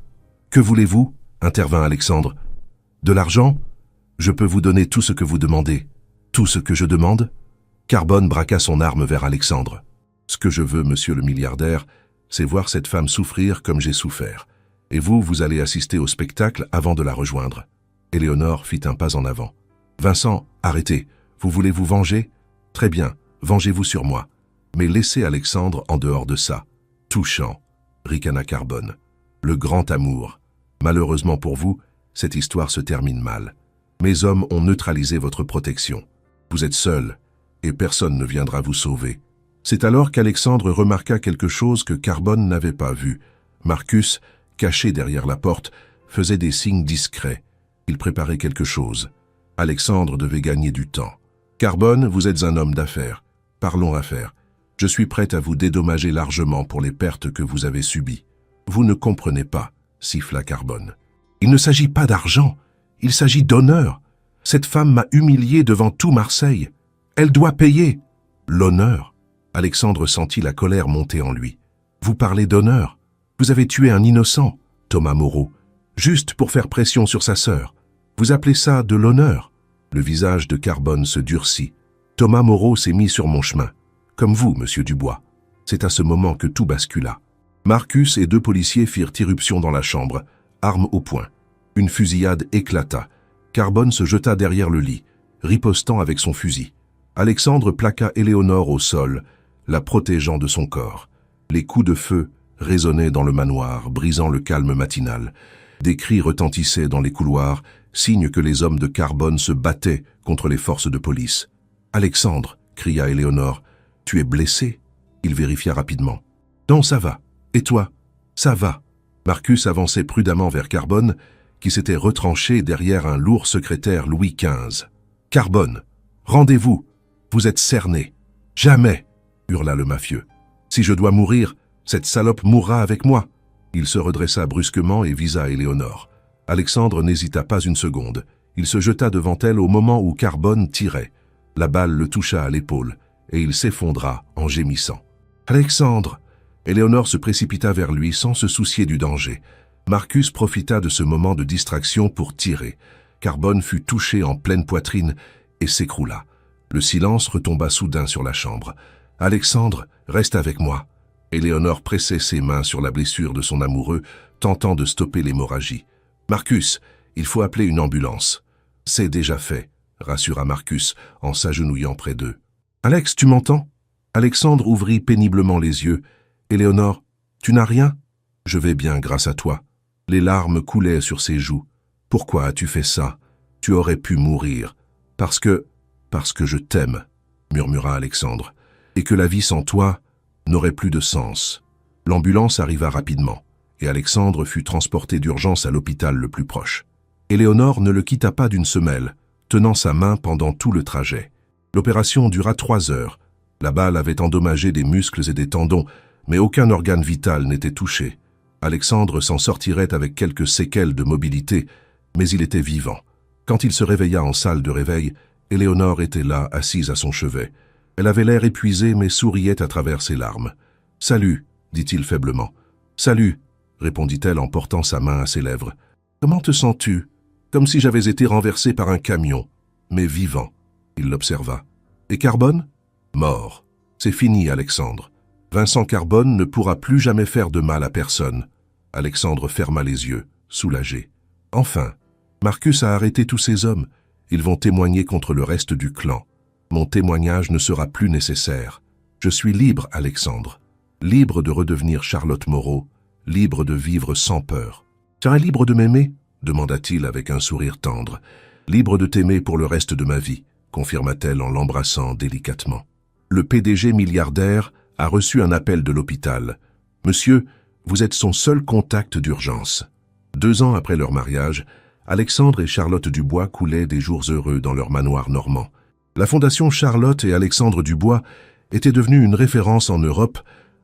Que voulez-vous? Intervint Alexandre. De l'argent? Je peux vous donner tout ce que vous demandez. Tout ce que je demande? Carbone braqua son arme vers Alexandre. Ce que je veux, monsieur le milliardaire, c'est voir cette femme souffrir comme j'ai souffert. Et vous, vous allez assister au spectacle avant de la rejoindre. Éléonore fit un pas en avant. Vincent, arrêtez. Vous voulez vous venger? Très bien, vengez-vous sur moi. Mais laissez Alexandre en dehors de ça. Touchant, ricana Carbone. Le grand amour. Malheureusement pour vous, cette histoire se termine mal. Mes hommes ont neutralisé votre protection. Vous êtes seul, et personne ne viendra vous sauver. C'est alors qu'Alexandre remarqua quelque chose que Carbone n'avait pas vu. Marcus, caché derrière la porte, faisait des signes discrets. Il préparait quelque chose. Alexandre devait gagner du temps. « Carbone, vous êtes un homme d'affaires. Parlons affaires. Je suis prêt à vous dédommager largement pour les pertes que vous avez subies. »« Vous ne comprenez pas, » siffla Carbone. « Il ne s'agit pas d'argent, il s'agit d'honneur. Cette femme m'a humilié devant tout Marseille. Elle doit payer. »« L'honneur ?» Alexandre sentit la colère monter en lui. « Vous parlez d'honneur? Vous avez tué un innocent, Thomas Moreau, juste pour faire pression sur sa sœur. Vous appelez ça de l'honneur ?» Le visage de Carbone se durcit. « Thomas Moreau s'est mis sur mon chemin. Comme vous, monsieur Dubois. » C'est à ce moment que tout bascula. Marcus et 2 policiers firent irruption dans la chambre, armes au poing. Une fusillade éclata. Carbone se jeta derrière le lit, ripostant avec son fusil. Alexandre plaqua Éléonore au sol, la protégeant de son corps. Les coups de feu résonnaient dans le manoir, brisant le calme matinal. Des cris retentissaient dans les couloirs, signe que les hommes de Carbone se battaient contre les forces de police. « Alexandre !» cria Éléonore. « Tu es blessé ?» Il vérifia rapidement. « Non, ça va. Et toi ? Ça va. » Marcus avançait prudemment vers Carbone, qui s'était retranché derrière un lourd secrétaire Louis XV. « Carbone, rendez-vous. Vous êtes cerné. »« Jamais !» hurla le mafieux. « Si je dois mourir, cette salope mourra avec moi. » Il se redressa brusquement et visa Éléonore. Alexandre n'hésita pas une seconde. Il se jeta devant elle au moment où Carbone tirait. La balle le toucha à l'épaule, et il s'effondra en gémissant. « Alexandre !» Éléonore se précipita vers lui sans se soucier du danger. Marcus profita de ce moment de distraction pour tirer. Carbone fut touché en pleine poitrine et s'écroula. Le silence retomba soudain sur la chambre. « Alexandre, reste avec moi !» Éléonore pressait ses mains sur la blessure de son amoureux, tentant de stopper l'hémorragie. « Marcus, il faut appeler une ambulance. »« C'est déjà fait, » rassura Marcus en s'agenouillant près d'eux. « Alex, tu m'entends » Alexandre ouvrit péniblement les yeux. « Éléonore, tu n'as rien ?»« Je vais bien grâce à toi. » Les larmes coulaient sur ses joues. « Pourquoi as-tu fait ça? Tu aurais pu mourir. »« Parce que je t'aime, » murmura Alexandre, « et que la vie sans toi n'aurait plus de sens. » L'ambulance arriva rapidement, et Alexandre fut transporté d'urgence à l'hôpital le plus proche. Éléonore ne le quitta pas d'une semelle, tenant sa main pendant tout le trajet. L'opération dura 3 heures. La balle avait endommagé des muscles et des tendons, mais aucun organe vital n'était touché. Alexandre s'en sortirait avec quelques séquelles de mobilité, mais il était vivant. Quand il se réveilla en salle de réveil, Éléonore était là, assise à son chevet. Elle avait l'air épuisée, mais souriait à travers ses larmes. « Salut !» dit-il faiblement. « Salut !» répondit-elle en portant sa main à ses lèvres. « Comment te sens-tu » Comme si j'avais été renversé par un camion, mais vivant. Il l'observa. « Et Carbone ?»« Mort. C'est fini, Alexandre. Vincent Carbone ne pourra plus jamais faire de mal à personne. » Alexandre ferma les yeux, soulagé. « Enfin, Marcus a arrêté tous ces hommes. Ils vont témoigner contre le reste du clan. Mon témoignage ne sera plus nécessaire. Je suis libre, Alexandre. Libre de redevenir Charlotte Moreau, libre de vivre sans peur. « Tu es libre de m'aimer ?» demanda-t-il avec un sourire tendre. « Libre de t'aimer pour le reste de ma vie. confirma-t-elle en l'embrassant délicatement. Le PDG milliardaire a reçu un appel de l'hôpital. « Monsieur, vous êtes son seul contact d'urgence. » 2 ans après leur mariage, Alexandre et Charlotte Dubois coulaient des jours heureux dans leur manoir normand. La fondation Charlotte et Alexandre Dubois était devenue une référence en Europe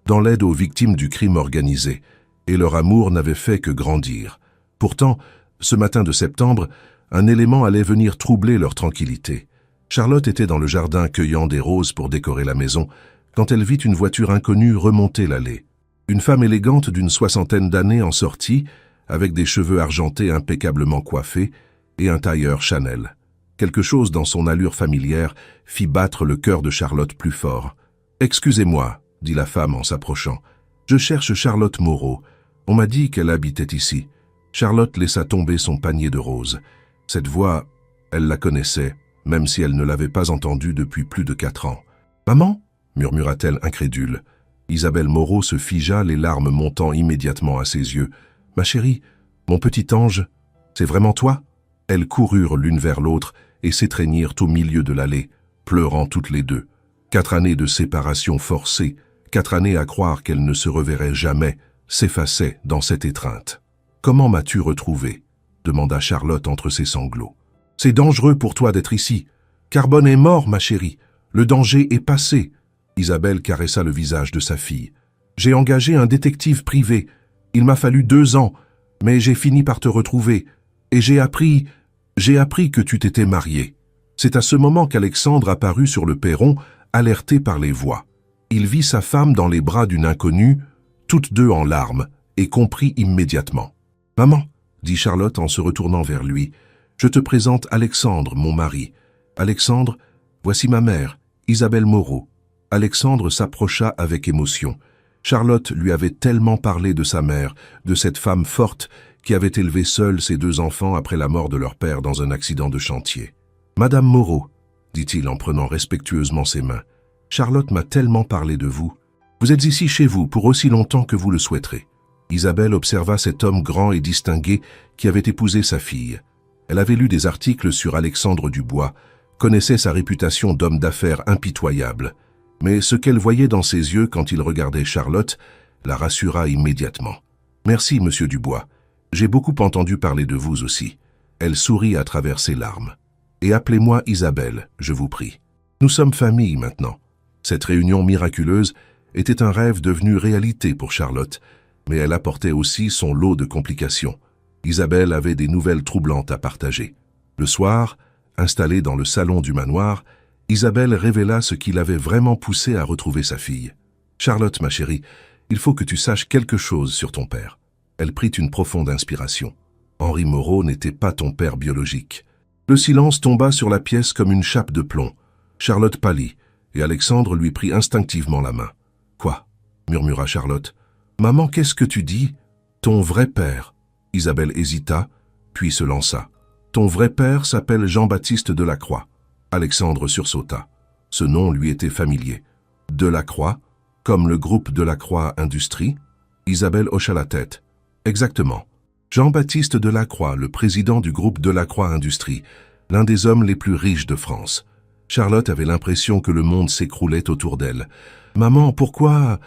dans l'aide aux victimes du crime organisé, et leur amour n'avait fait que grandir. Pourtant, ce matin de septembre, un élément allait venir troubler leur tranquillité. Charlotte était dans le jardin cueillant des roses pour décorer la maison, quand elle vit une voiture inconnue remonter l'allée. Une femme élégante d'une 60aine d'années en sortit, avec des cheveux argentés impeccablement coiffés et un tailleur Chanel. Quelque chose dans son allure familière fit battre le cœur de Charlotte plus fort. « Excusez-moi, » dit la femme en s'approchant. « Je cherche Charlotte Moreau. On m'a dit qu'elle habitait ici. » Charlotte laissa tomber son panier de roses. Cette voix, elle la connaissait, même si elle ne l'avait pas entendue depuis plus de 4 ans. « Maman ?» murmura-t-elle incrédule. Isabelle Moreau se figea, les larmes montant immédiatement à ses yeux. « Ma chérie, mon petit ange, c'est vraiment toi ?» Elles coururent l'une vers l'autre et s'étreignirent au milieu de l'allée, pleurant toutes les deux. 4 années de séparation forcée, 4 années à croire qu'elles ne se reverraient jamais, s'effaçaient dans cette étreinte. « Comment m'as-tu retrouvée ?» demanda Charlotte entre ses sanglots. « C'est dangereux pour toi d'être ici. Carbone est mort, ma chérie. Le danger est passé. » Isabelle caressa le visage de sa fille. « J'ai engagé un détective privé. Il m'a fallu 2 ans, mais j'ai fini par te retrouver. Et j'ai appris que tu t'étais mariée. » C'est à ce moment qu'Alexandre apparut sur le perron, alerté par les voix. Il vit sa femme dans les bras d'une inconnue, toutes deux en larmes, et comprit immédiatement. « Maman, » dit Charlotte en se retournant vers lui, « je te présente Alexandre, mon mari. Alexandre, voici ma mère, Isabelle Moreau. » Alexandre s'approcha avec émotion. Charlotte lui avait tellement parlé de sa mère, de cette femme forte qui avait élevé seule ses 2 enfants après la mort de leur père dans un accident de chantier. « Madame Moreau, » dit-il en prenant respectueusement ses mains, « Charlotte m'a tellement parlé de vous. Vous êtes ici chez vous pour aussi longtemps que vous le souhaiterez. » Isabelle observa cet homme grand et distingué qui avait épousé sa fille. Elle avait lu des articles sur Alexandre Dubois, connaissait sa réputation d'homme d'affaires impitoyable. Mais ce qu'elle voyait dans ses yeux quand il regardait Charlotte la rassura immédiatement. « Merci, monsieur Dubois. J'ai beaucoup entendu parler de vous aussi. » Elle sourit à travers ses larmes. « Et appelez-moi Isabelle, je vous prie. Nous sommes famille maintenant. » Cette réunion miraculeuse était un rêve devenu réalité pour Charlotte, mais elle apportait aussi son lot de complications. Isabelle avait des nouvelles troublantes à partager. Le soir, installée dans le salon du manoir, Isabelle révéla ce qui l'avait vraiment poussée à retrouver sa fille. « Charlotte, ma chérie, il faut que tu saches quelque chose sur ton père. » Elle prit une profonde inspiration. Henri Moreau n'était pas ton père biologique. Le silence tomba sur la pièce comme une chape de plomb. Charlotte pâlit, et Alexandre lui prit instinctivement la main. « Quoi ?» murmura Charlotte. « Maman, qu'est-ce que tu dis ? Ton vrai père ?» Isabelle hésita, puis se lança. « Ton vrai père s'appelle Jean-Baptiste Delacroix. » Alexandre sursauta. Ce nom lui était familier. Delacroix, comme le groupe Delacroix Industrie? Isabelle hocha la tête. Exactement. Jean-Baptiste Delacroix, le président du groupe Delacroix Industrie, l'un des hommes les plus riches de France. Charlotte avait l'impression que le monde s'écroulait autour d'elle. « Maman, pourquoi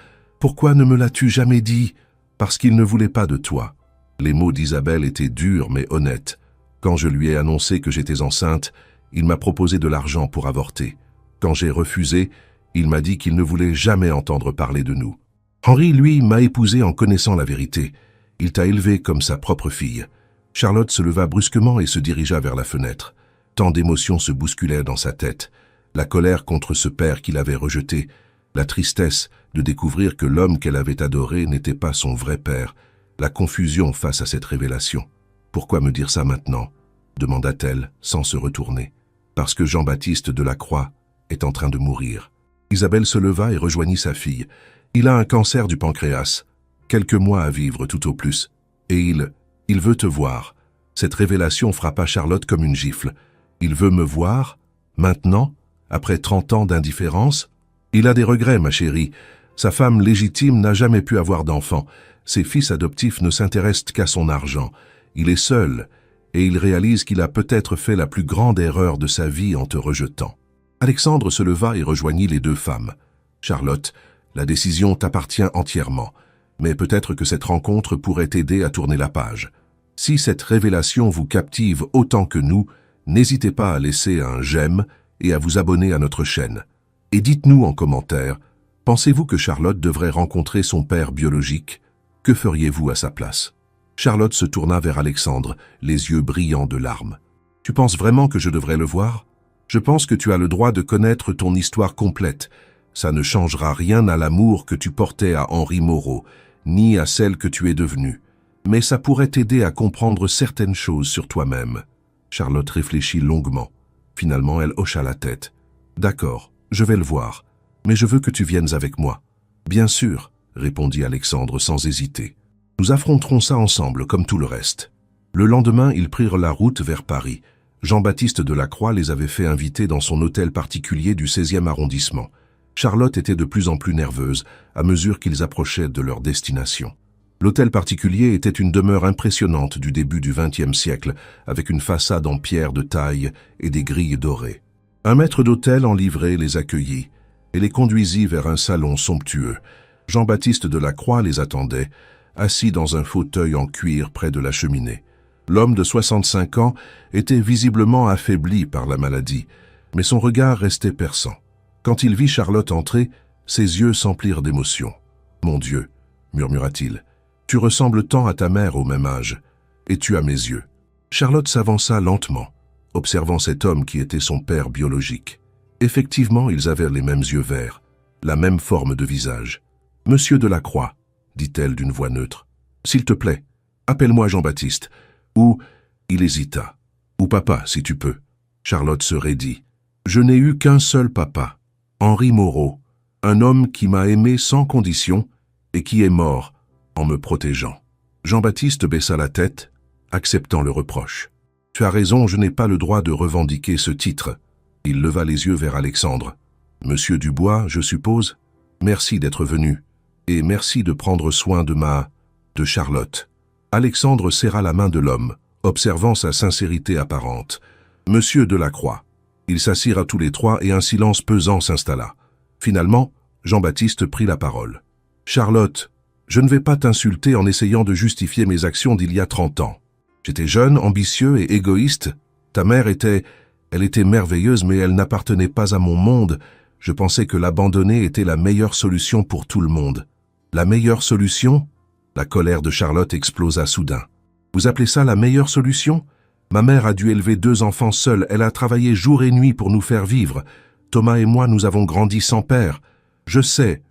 ne me l'as-tu jamais dit ? Parce qu'il ne voulait pas de toi. » Les mots d'Isabelle étaient durs mais honnêtes. Quand je lui ai annoncé que j'étais enceinte, il m'a proposé de l'argent pour avorter. Quand j'ai refusé, il m'a dit qu'il ne voulait jamais entendre parler de nous. Henri, lui, m'a épousée en connaissant la vérité. Il t'a élevée comme sa propre fille. Charlotte se leva brusquement et se dirigea vers la fenêtre. Tant d'émotions se bousculèrent dans sa tête. La colère contre ce père qu'il avait rejeté, la tristesse de découvrir que l'homme qu'elle avait adoré n'était pas son vrai père, la confusion face à cette révélation. « Pourquoi me dire ça maintenant ?» demanda-t-elle sans se retourner. « Parce que Jean-Baptiste Delacroix est en train de mourir. » Isabelle se leva et rejoignit sa fille. « Il a un cancer du pancréas. Quelques mois à vivre tout au plus. Et il veut te voir. » Cette révélation frappa Charlotte comme une gifle. « Il veut me voir? Maintenant? Après 30 ans d'indifférence? Il a des regrets, ma chérie. Sa femme légitime n'a jamais pu avoir d'enfant. Ses fils adoptifs ne s'intéressent qu'à son argent. Il est seul. et il réalise qu'il a peut-être fait la plus grande erreur de sa vie en te rejetant. Alexandre se leva et rejoignit les deux femmes. « Charlotte, la décision t'appartient entièrement, mais peut-être que cette rencontre pourrait t'aider à tourner la page. Si cette révélation vous captive autant que nous, n'hésitez pas à laisser un j'aime et à vous abonner à notre chaîne. Et dites-nous en commentaire, pensez-vous que Charlotte devrait rencontrer son père biologique? Que feriez-vous à sa place ?» Charlotte se tourna vers Alexandre, les yeux brillants de larmes. « Tu penses vraiment que je devrais le voir? Je pense que tu as le droit de connaître ton histoire complète. Ça ne changera rien à l'amour que tu portais à Henri Moreau, ni à celle que tu es devenue. Mais ça pourrait t'aider à comprendre certaines choses sur toi-même. » Charlotte réfléchit longuement. Finalement, elle hocha la tête. « D'accord, je vais le voir, mais je veux que tu viennes avec moi. »« Bien sûr, » répondit Alexandre sans hésiter. « Nous affronterons ça ensemble, comme tout le reste. » Le lendemain, ils prirent la route vers Paris. Jean-Baptiste Delacroix les avait fait inviter dans son hôtel particulier du 16e arrondissement. Charlotte était de plus en plus nerveuse à mesure qu'ils approchaient de leur destination. L'hôtel particulier était une demeure impressionnante du début du XXe siècle, avec une façade en pierre de taille et des grilles dorées. Un maître d'hôtel en livrée les accueillit et les conduisit vers un salon somptueux. Jean-Baptiste Delacroix les attendait, assis dans un fauteuil en cuir près de la cheminée. L'homme de 65 ans était visiblement affaibli par la maladie, mais son regard restait perçant. Quand il vit Charlotte entrer, ses yeux s'emplirent d'émotion. « Mon Dieu !» murmura-t-il. « Tu ressembles tant à ta mère au même âge, et tu as mes yeux. » Charlotte s'avança lentement, observant cet homme qui était son père biologique. Effectivement, ils avaient les mêmes yeux verts, la même forme de visage. « Monsieur Delacroix, » dit-elle d'une voix neutre, « s'il te plaît, appelle-moi Jean-Baptiste. » Ou, il hésita, « ou papa, si tu peux. » Charlotte se raidit. « Je n'ai eu qu'un seul papa, Henri Moreau, un homme qui m'a aimé sans condition et qui est mort en me protégeant. » Jean-Baptiste baissa la tête, acceptant le reproche. « Tu as raison, je n'ai pas le droit de revendiquer ce titre. » Il leva les yeux vers Alexandre. « Monsieur Dubois, je suppose? Merci d'être venu, et merci de prendre soin de Charlotte. » Alexandre serra la main de l'homme, observant sa sincérité apparente. « Monsieur Delacroix. » Ils s'assirent à tous les trois et un silence pesant s'installa. Finalement, Jean-Baptiste prit la parole. « Charlotte, je ne vais pas t'insulter en essayant de justifier mes actions d'il y a 30 ans. J'étais jeune, ambitieux et égoïste. Ta mère elle était merveilleuse, mais elle n'appartenait pas à mon monde. Je pensais que l'abandonner était la meilleure solution pour tout le monde. » « La meilleure solution ?» La colère de Charlotte explosa soudain. « Vous appelez ça la meilleure solution? Ma mère a dû élever 2 enfants seule, elle a travaillé jour et nuit pour nous faire vivre. Thomas et moi, nous avons grandi sans père. Je sais. »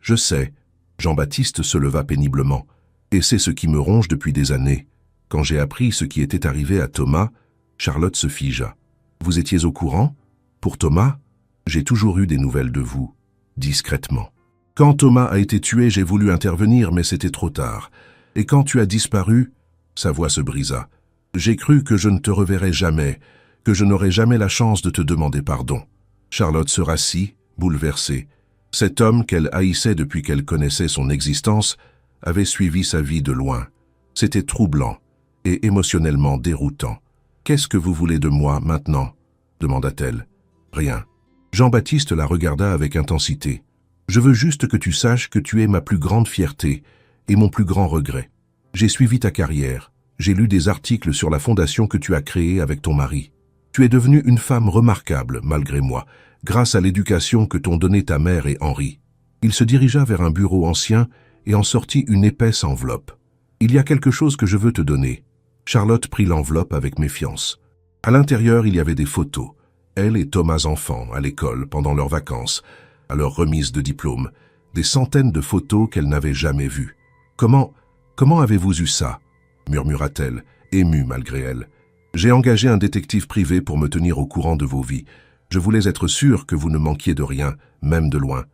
Jean-Baptiste se leva péniblement. « Et c'est ce qui me ronge depuis des années. Quand j'ai appris ce qui était arrivé à Thomas, Charlotte se figea. « Vous étiez au courant? Pour Thomas? J'ai toujours eu des nouvelles de vous, discrètement. Quand Thomas a été tué, j'ai voulu intervenir, mais c'était trop tard. Et quand tu as disparu, » sa voix se brisa. « J'ai cru que je ne te reverrais jamais, que je n'aurais jamais la chance de te demander pardon. » Charlotte se rassit, bouleversée. Cet homme qu'elle haïssait depuis qu'elle connaissait son existence avait suivi sa vie de loin. C'était troublant et émotionnellement déroutant. « Qu'est-ce que vous voulez de moi maintenant ?» demanda-t-elle. « Rien. » Jean-Baptiste la regarda avec intensité. « Je veux juste que tu saches que tu es ma plus grande fierté et mon plus grand regret. J'ai suivi ta carrière, j'ai lu des articles sur la fondation que tu as créée avec ton mari. Tu es devenue une femme remarquable, malgré moi, grâce à l'éducation que t'ont donnée ta mère et Henri. » Il se dirigea vers un bureau ancien et en sortit une épaisse enveloppe. « Il y a quelque chose que je veux te donner. » Charlotte prit l'enveloppe avec méfiance. À l'intérieur, il y avait des photos. Elle et Thomas enfants, à l'école, pendant leurs vacances, à leur remise de diplôme, des centaines de photos qu'elle n'avait jamais vues. « Comment avez-vous eu ça ?» murmura-t-elle, émue malgré elle. « J'ai engagé un détective privé pour me tenir au courant de vos vies. Je voulais être sûr que vous ne manquiez de rien, même de loin. »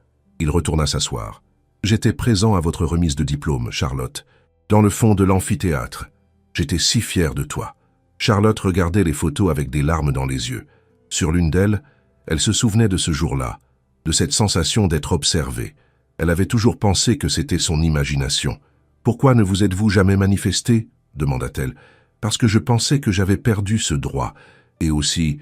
Il retourna s'asseoir. « J'étais présent à votre remise de diplôme, Charlotte, dans le fond de l'amphithéâtre. J'étais si fier de toi. » Charlotte regardait les photos avec des larmes dans les yeux. Sur l'une d'elles, elle se souvenait de ce jour-là, de cette sensation d'être observée. Elle avait toujours pensé que c'était son imagination. « Pourquoi ne vous êtes-vous jamais manifesté ?» demanda-t-elle. parce que je pensais que j'avais perdu ce droit, et aussi,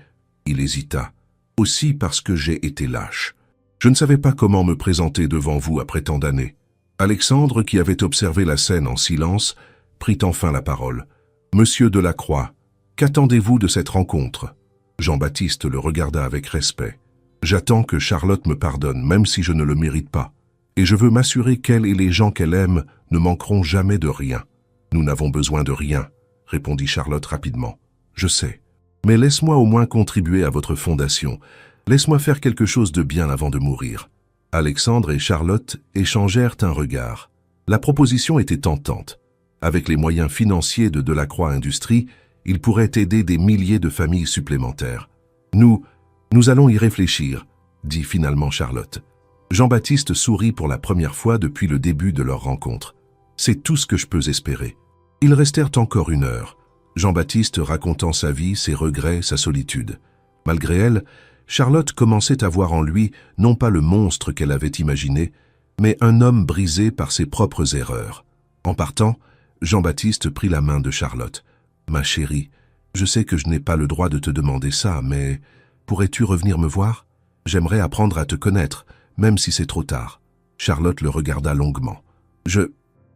il hésita, aussi parce que j'ai été lâche. Je ne savais pas comment me présenter devant vous après tant d'années. Alexandre, qui avait observé la scène en silence, prit enfin la parole. « Monsieur Delacroix, qu'attendez-vous de cette rencontre ?» Jean-Baptiste le regarda avec respect. « J'attends que Charlotte me pardonne, même si je ne le mérite pas. Et je veux m'assurer qu'elle et les gens qu'elle aime ne manqueront jamais de rien. »« Nous n'avons besoin de rien, » répondit Charlotte rapidement. « Je sais. Mais laisse-moi au moins contribuer à votre fondation. Laisse-moi faire quelque chose de bien avant de mourir. » Alexandre et Charlotte échangèrent un regard. La proposition était tentante. Avec les moyens financiers de Delacroix Industries, il pourrait aider des milliers de familles supplémentaires. « Nous allons y réfléchir, » dit finalement Charlotte. Jean-Baptiste sourit pour la première fois depuis le début de leur rencontre. « C'est tout ce que je peux espérer. » Ils restèrent encore 1 heure, Jean-Baptiste racontant sa vie, ses regrets, sa solitude. Malgré elle, Charlotte commençait à voir en lui non pas le monstre qu'elle avait imaginé, mais un homme brisé par ses propres erreurs. En partant, Jean-Baptiste prit la main de Charlotte. « Ma chérie, je sais que je n'ai pas le droit de te demander ça, mais pourrais-tu revenir me voir? J'aimerais apprendre à te connaître, même si c'est trop tard. » Charlotte le regarda longuement. « Je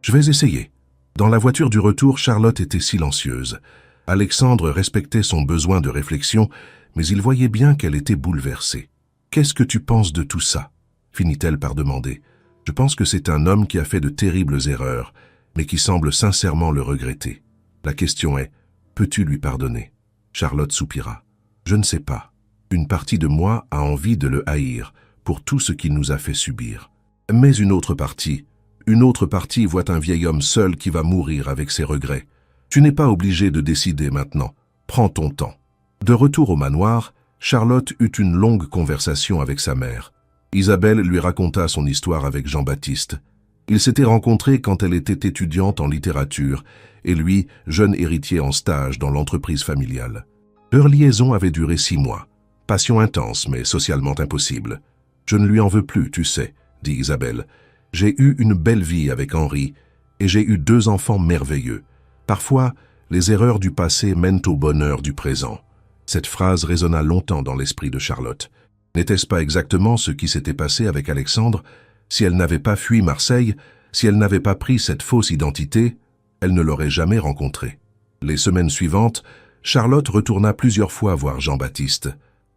vais essayer. » Dans la voiture du retour, Charlotte était silencieuse. Alexandre respectait son besoin de réflexion, mais il voyait bien qu'elle était bouleversée. « Qu'est-ce que tu penses de tout ça ?» finit-elle par demander. « Je pense que c'est un homme qui a fait de terribles erreurs, mais qui semble sincèrement le regretter. La question est, peux-tu lui pardonner ?» Charlotte soupira. « Je ne sais pas. Une partie de moi a envie de le haïr pour tout ce qu'il nous a fait subir. Mais une autre partie voit un vieil homme seul qui va mourir avec ses regrets. Tu n'es pas obligé de décider maintenant. Prends ton temps. » De retour au manoir, Charlotte eut une longue conversation avec sa mère. Isabelle lui raconta son histoire avec Jean-Baptiste. Ils s'étaient rencontrés quand elle était étudiante en littérature et lui, jeune héritier en stage dans l'entreprise familiale. Leur liaison avait duré 6 mois. Passion intense, mais socialement impossible. « Je ne lui en veux plus, tu sais, » dit Isabelle. « J'ai eu une belle vie avec Henri et j'ai eu 2 enfants merveilleux. Parfois, les erreurs du passé mènent au bonheur du présent. » Cette phrase résonna longtemps dans l'esprit de Charlotte. N'était-ce pas exactement ce qui s'était passé avec Alexandre? Si elle n'avait pas fui Marseille, si elle n'avait pas pris cette fausse identité, elle ne l'aurait jamais rencontré. Les semaines suivantes, Charlotte retourna plusieurs fois voir Jean-Baptiste.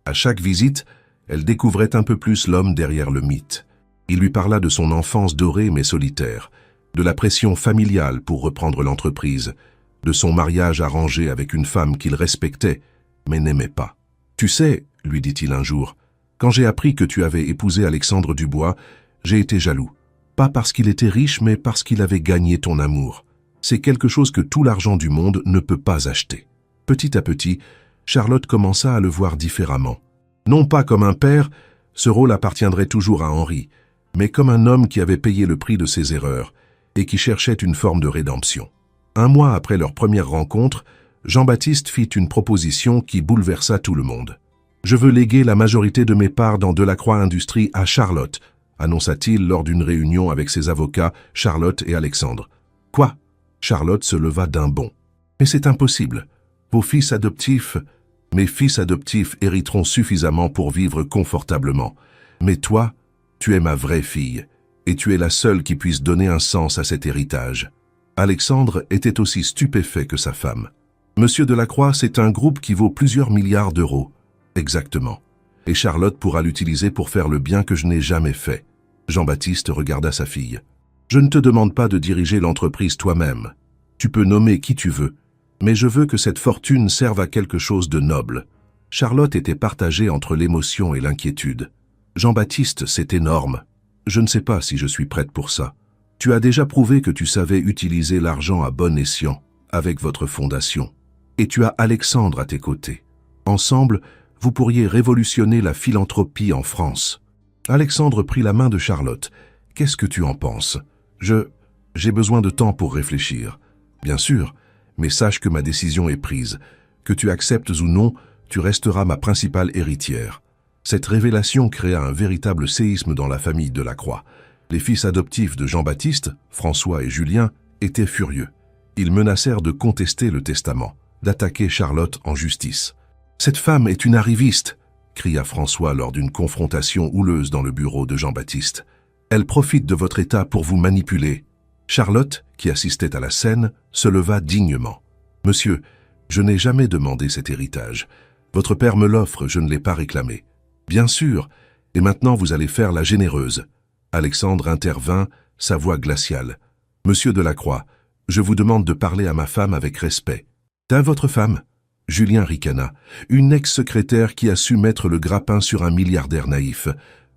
À chaque visite, elle découvrait un peu plus l'homme derrière le mythe. Il lui parla de son enfance dorée mais solitaire, de la pression familiale pour reprendre l'entreprise, de son mariage arrangé avec une femme qu'il respectait, mais n'aimait pas. « Tu sais, lui dit-il un jour, quand j'ai appris que tu avais épousé Alexandre Dubois, j'ai été jaloux. Pas parce qu'il était riche, mais parce qu'il avait gagné ton amour. C'est quelque chose que tout l'argent du monde ne peut pas acheter. » Petit à petit, Charlotte commença à le voir différemment. Non pas comme un père, ce rôle appartiendrait toujours à Henri, mais comme un homme qui avait payé le prix de ses erreurs et qui cherchait une forme de rédemption. 1 mois après leur première rencontre, Jean-Baptiste fit une proposition qui bouleversa tout le monde. « Je veux léguer la majorité de mes parts dans Delacroix Industries à Charlotte », annonça-t-il lors d'une réunion avec ses avocats, Charlotte et Alexandre. « Quoi ?» Charlotte se leva d'un bond. « Mais c'est impossible. Mes fils adoptifs hériteront suffisamment pour vivre confortablement. Mais toi, tu es ma vraie fille, et tu es la seule qui puisse donner un sens à cet héritage. » Alexandre était aussi stupéfait que sa femme. « Monsieur Delacroix, c'est un groupe qui vaut plusieurs milliards d'euros. » « Exactement. Et Charlotte pourra l'utiliser pour faire le bien que je n'ai jamais fait. » Jean-Baptiste regarda sa fille. « Je ne te demande pas de diriger l'entreprise toi-même. Tu peux nommer qui tu veux, mais je veux que cette fortune serve à quelque chose de noble. » Charlotte était partagée entre l'émotion et l'inquiétude. « Jean-Baptiste, c'est énorme. Je ne sais pas si je suis prête pour ça. Tu as déjà prouvé que tu savais utiliser l'argent à bon escient, avec votre fondation. Et tu as Alexandre à tes côtés. Ensemble, vous pourriez révolutionner la philanthropie en France. » Alexandre prit la main de Charlotte. « Qu'est-ce que tu en penses ? J'ai besoin de temps pour réfléchir. Bien sûr, mais sache que ma décision est prise. Que tu acceptes ou non, tu resteras ma principale héritière. » Cette révélation créa un véritable séisme dans la famille Delacroix. Les fils adoptifs de Jean-Baptiste, François et Julien, étaient furieux. Ils menacèrent de contester le testament, d'attaquer Charlotte en justice. « Cette femme est une arriviste !» cria François lors d'une confrontation houleuse dans le bureau de Jean-Baptiste. « Elle profite de votre état pour vous manipuler. » Charlotte, qui assistait à la scène, se leva dignement. « Monsieur, je n'ai jamais demandé cet héritage. Votre père me l'offre, je ne l'ai pas réclamé. »« Bien sûr, et maintenant vous allez faire la généreuse. » Alexandre intervint, sa voix glaciale. « Monsieur Delacroix, je vous demande de parler à ma femme avec respect. »« T'as votre femme ?» Julien ricana. « Une ex-secrétaire qui a su mettre le grappin sur un milliardaire naïf. »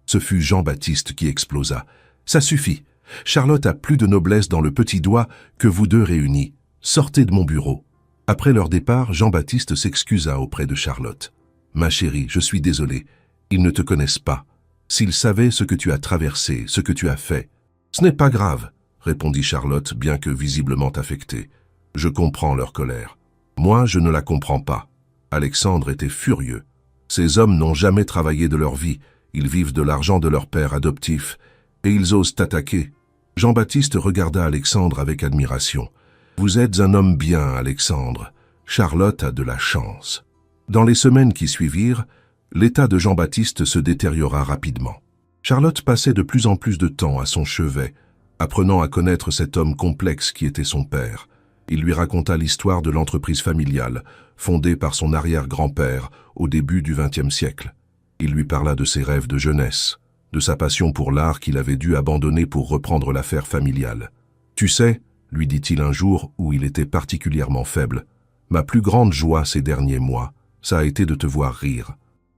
Ce fut Jean-Baptiste qui explosa. « Ça suffit. Charlotte a plus de noblesse dans le petit doigt que vous deux réunis. Sortez de mon bureau. » Après leur départ, Jean-Baptiste s'excusa auprès de Charlotte. « Ma chérie, je suis désolé. Ils ne te connaissent pas. S'ils savaient ce que tu as traversé, ce que tu as fait. »« Ce n'est pas grave, » répondit Charlotte, bien que visiblement affectée. « Je comprends leur colère. Moi, je ne la comprends pas. » Alexandre était furieux. Ces hommes n'ont jamais travaillé de leur vie. Ils vivent de l'argent de leur père adoptif. Et ils osent t'attaquer. Jean-Baptiste regarda Alexandre avec admiration. « Vous êtes un homme bien, Alexandre. Charlotte a de la chance. » Dans les semaines qui suivirent, l'état de Jean-Baptiste se détériora rapidement. Charlotte passait de plus en plus de temps à son chevet, apprenant à connaître cet homme complexe qui était son père. Il lui raconta l'histoire de l'entreprise familiale, fondée par son arrière-grand-père au début du XXe siècle. Il lui parla de ses rêves de jeunesse, de sa passion pour l'art qu'il avait dû abandonner pour reprendre l'affaire familiale. « Tu sais, » lui dit-il un jour où il était particulièrement faible, « ma plus grande joie ces derniers mois, ça a été de te voir rire.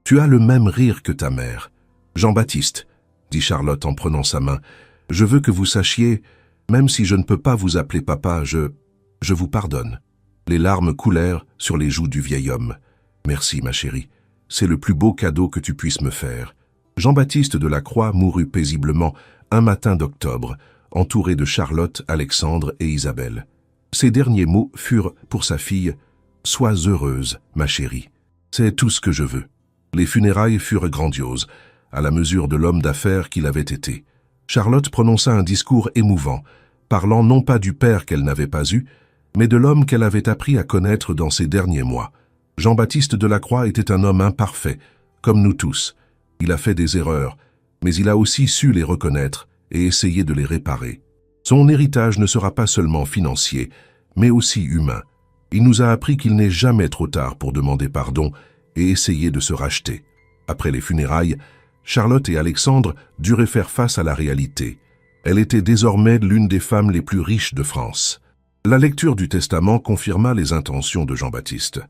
Tu as le même rire que ta mère. »« Jean-Baptiste, » dit Charlotte en prenant sa main, « je veux que vous sachiez, même si je ne peux pas vous appeler papa, je vous pardonne. » Les larmes coulèrent sur les joues du vieil homme. « Merci, ma chérie. C'est le plus beau cadeau que tu puisses me faire. » Jean-Baptiste Delacroix mourut paisiblement un matin d'octobre, entouré de Charlotte, Alexandre et Isabelle. Ses derniers mots furent pour sa fille « Sois heureuse, ma chérie. C'est tout ce que je veux. » Les funérailles furent grandioses, à la mesure de l'homme d'affaires qu'il avait été. Charlotte prononça un discours émouvant, parlant non pas du père qu'elle n'avait pas eu, mais de l'homme qu'elle avait appris à connaître dans ces derniers mois. Jean-Baptiste Delacroix était un homme imparfait, comme nous tous. Il a fait des erreurs, mais il a aussi su les reconnaître et essayer de les réparer. Son héritage ne sera pas seulement financier, mais aussi humain. Il nous a appris qu'il n'est jamais trop tard pour demander pardon et essayer de se racheter. Après les funérailles, Charlotte et Alexandre duraient faire face à la réalité. Elle était désormais l'une des femmes les plus riches de France. La lecture du testament confirma les intentions de Jean-Baptiste.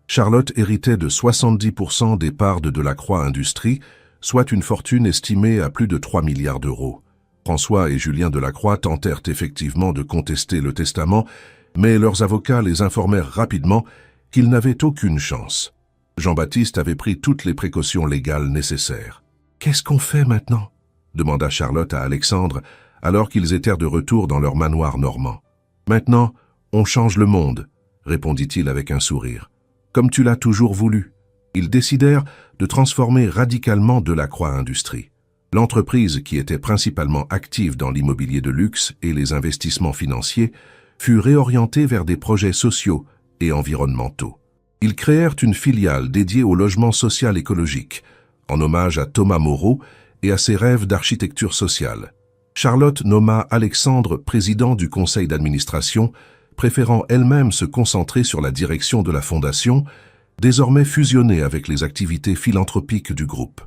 Charlotte héritait de 70% des parts de Delacroix Industries, soit une fortune estimée à plus de 3 milliards d'euros. François et Julien Delacroix tentèrent effectivement de contester le testament, mais leurs avocats les informèrent rapidement qu'ils n'avaient aucune chance. Jean-Baptiste avait pris toutes les précautions légales nécessaires. « Qu'est-ce qu'on fait maintenant ?» demanda Charlotte à Alexandre, alors qu'ils étaient de retour dans leur manoir normand. « Maintenant, on change le monde, » répondit-il avec un sourire. « Comme tu l'as toujours voulu. » Ils décidèrent de transformer radicalement Delacroix Industries. L'entreprise, qui était principalement active dans l'immobilier de luxe et les investissements financiers, fut réorientée vers des projets sociaux et environnementaux. Ils créèrent une filiale dédiée au logement social écologique, en hommage à Thomas Moreau et à ses rêves d'architecture sociale. Charlotte nomma Alexandre président du conseil d'administration, préférant elle-même se concentrer sur la direction de la fondation, désormais fusionnée avec les activités philanthropiques du groupe.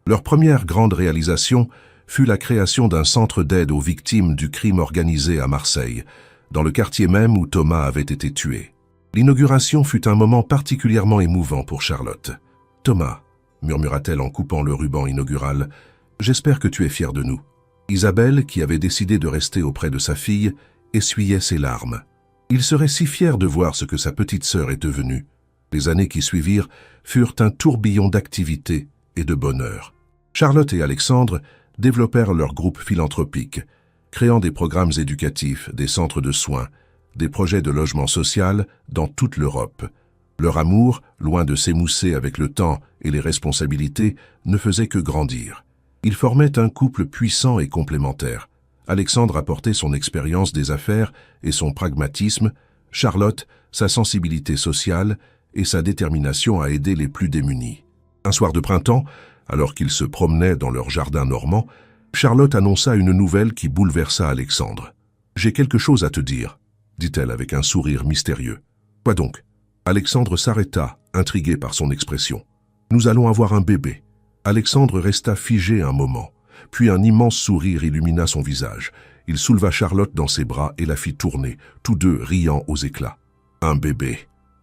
Leur première grande réalisation fut la création d'un centre d'aide aux victimes du crime organisé à Marseille, dans le quartier même où Thomas avait été tué. L'inauguration fut un moment particulièrement émouvant pour Charlotte. « Thomas, » murmura-t-elle en coupant le ruban inaugural, « j'espère que tu es fier de nous. » Isabelle, qui avait décidé de rester auprès de sa fille, essuyait ses larmes. Il serait si fier de voir ce que sa petite sœur est devenue. Les années qui suivirent furent un tourbillon d'activité et de bonheur. Charlotte et Alexandre développèrent leur groupe philanthropique, créant des programmes éducatifs, des centres de soins, des projets de logement social dans toute l'Europe. Leur amour, loin de s'émousser avec le temps et les responsabilités, ne faisait que grandir. Ils formaient un couple puissant et complémentaire. Alexandre apportait son expérience des affaires et son pragmatisme, Charlotte, sa sensibilité sociale et sa détermination à aider les plus démunis. Un soir de printemps, alors qu'ils se promenaient dans leur jardin normand, Charlotte annonça une nouvelle qui bouleversa Alexandre. « J'ai quelque chose à te dire », dit-elle avec un sourire mystérieux. « Quoi donc ?» Alexandre s'arrêta, intrigué par son expression. « Nous allons avoir un bébé. » Alexandre resta figé un moment, puis un immense sourire illumina son visage. Il souleva Charlotte dans ses bras et la fit tourner, tous deux riant aux éclats. « Un bébé »,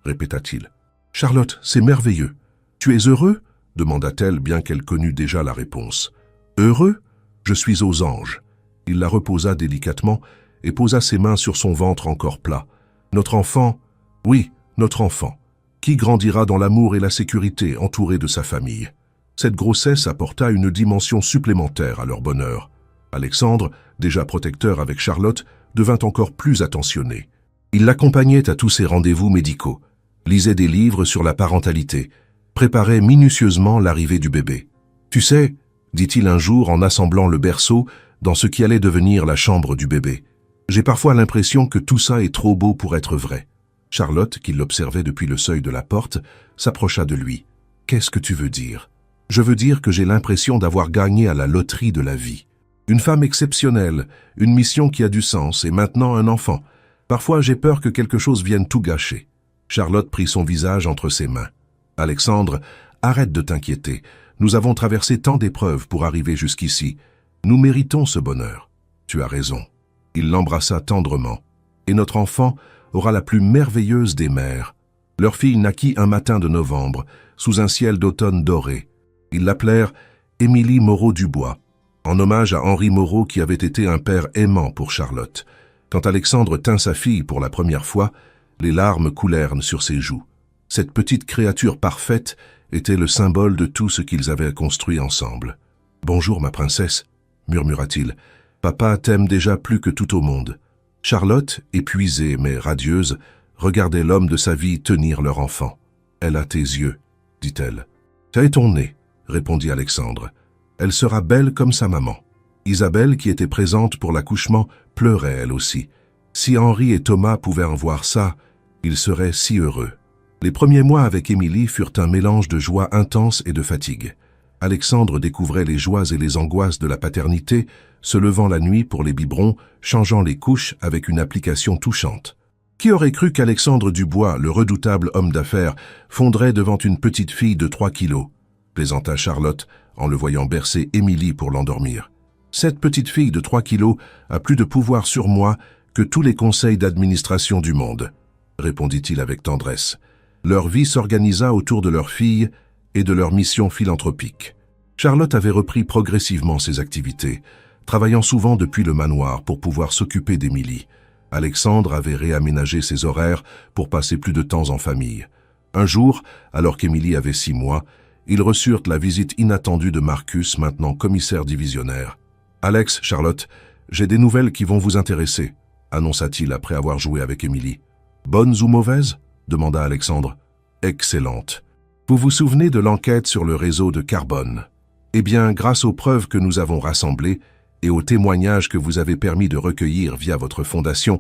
répéta-t-il. « Charlotte, c'est merveilleux. Tu es heureux ?» demanda-t-elle, bien qu'elle connût déjà la réponse. « Heureux ? Je suis aux anges. » Il la reposa délicatement et posa ses mains sur son ventre encore plat. « Notre enfant, oui, notre enfant, qui grandira dans l'amour et la sécurité, entouré de sa famille. » Cette grossesse apporta une dimension supplémentaire à leur bonheur. Alexandre, déjà protecteur avec Charlotte, devint encore plus attentionné. Il l'accompagnait à tous ses rendez-vous médicaux, lisait des livres sur la parentalité, préparait minutieusement l'arrivée du bébé. « Tu sais, » dit-il un jour en assemblant le berceau dans ce qui allait devenir la chambre du bébé, « j'ai parfois l'impression que tout ça est trop beau pour être vrai. » Charlotte, qui l'observait depuis le seuil de la porte, s'approcha de lui. « Qu'est-ce que tu veux dire ?»« Je veux dire que j'ai l'impression d'avoir gagné à la loterie de la vie. Une femme exceptionnelle, une mission qui a du sens et maintenant un enfant. Parfois j'ai peur que quelque chose vienne tout gâcher. » Charlotte prit son visage entre ses mains. « Alexandre, arrête de t'inquiéter. Nous avons traversé tant d'épreuves pour arriver jusqu'ici. Nous méritons ce bonheur. Tu as raison. » Il l'embrassa tendrement. « Et notre enfant aura la plus merveilleuse des mères. » Leur fille naquit un matin de novembre, sous un ciel d'automne doré. Ils l'appelèrent Émilie Moreau-Dubois, en hommage à Henri Moreau qui avait été un père aimant pour Charlotte. Quand Alexandre tint sa fille pour la première fois, les larmes coulèrent sur ses joues. Cette petite créature parfaite était le symbole de tout ce qu'ils avaient construit ensemble. « Bonjour ma princesse », murmura-t-il. « Papa t'aime déjà plus que tout au monde. » Charlotte, épuisée mais radieuse, regardait l'homme de sa vie tenir leur enfant. « Elle a tes yeux, » dit-elle. « Ça est ton nez, » répondit Alexandre. « Elle sera belle comme sa maman. » Isabelle, qui était présente pour l'accouchement, pleurait elle aussi. Si Henri et Thomas pouvaient en voir ça, ils seraient si heureux. Les premiers mois avec Émilie furent un mélange de joie intense et de fatigue. Alexandre découvrait les joies et les angoisses de la paternité, se levant la nuit pour les biberons, changeant les couches avec une application touchante. Qui aurait cru qu'Alexandre Dubois, le redoutable homme d'affaires, fondrait devant une petite fille de 3 kilos, plaisanta Charlotte en le voyant bercer Émilie pour l'endormir. Cette petite fille de 3 kilos a plus de pouvoir sur moi que tous les conseils d'administration du monde, répondit-il avec tendresse. Leur vie s'organisa autour de leur fille et de leur mission philanthropique. Charlotte avait repris progressivement ses activités, travaillant souvent depuis le manoir pour pouvoir s'occuper d'Émilie. Alexandre avait réaménagé ses horaires pour passer plus de temps en famille. Un jour, alors qu'Émilie avait 6 mois, ils reçurent la visite inattendue de Marcus, maintenant commissaire divisionnaire. « Alex, Charlotte, j'ai des nouvelles qui vont vous intéresser », annonça-t-il après avoir joué avec Émilie. « Bonnes ou mauvaises ?» demanda Alexandre. « Excellente. Vous vous souvenez de l'enquête sur le réseau de Carbone? Eh bien, grâce aux preuves que nous avons rassemblées et aux témoignages que vous avez permis de recueillir via votre fondation,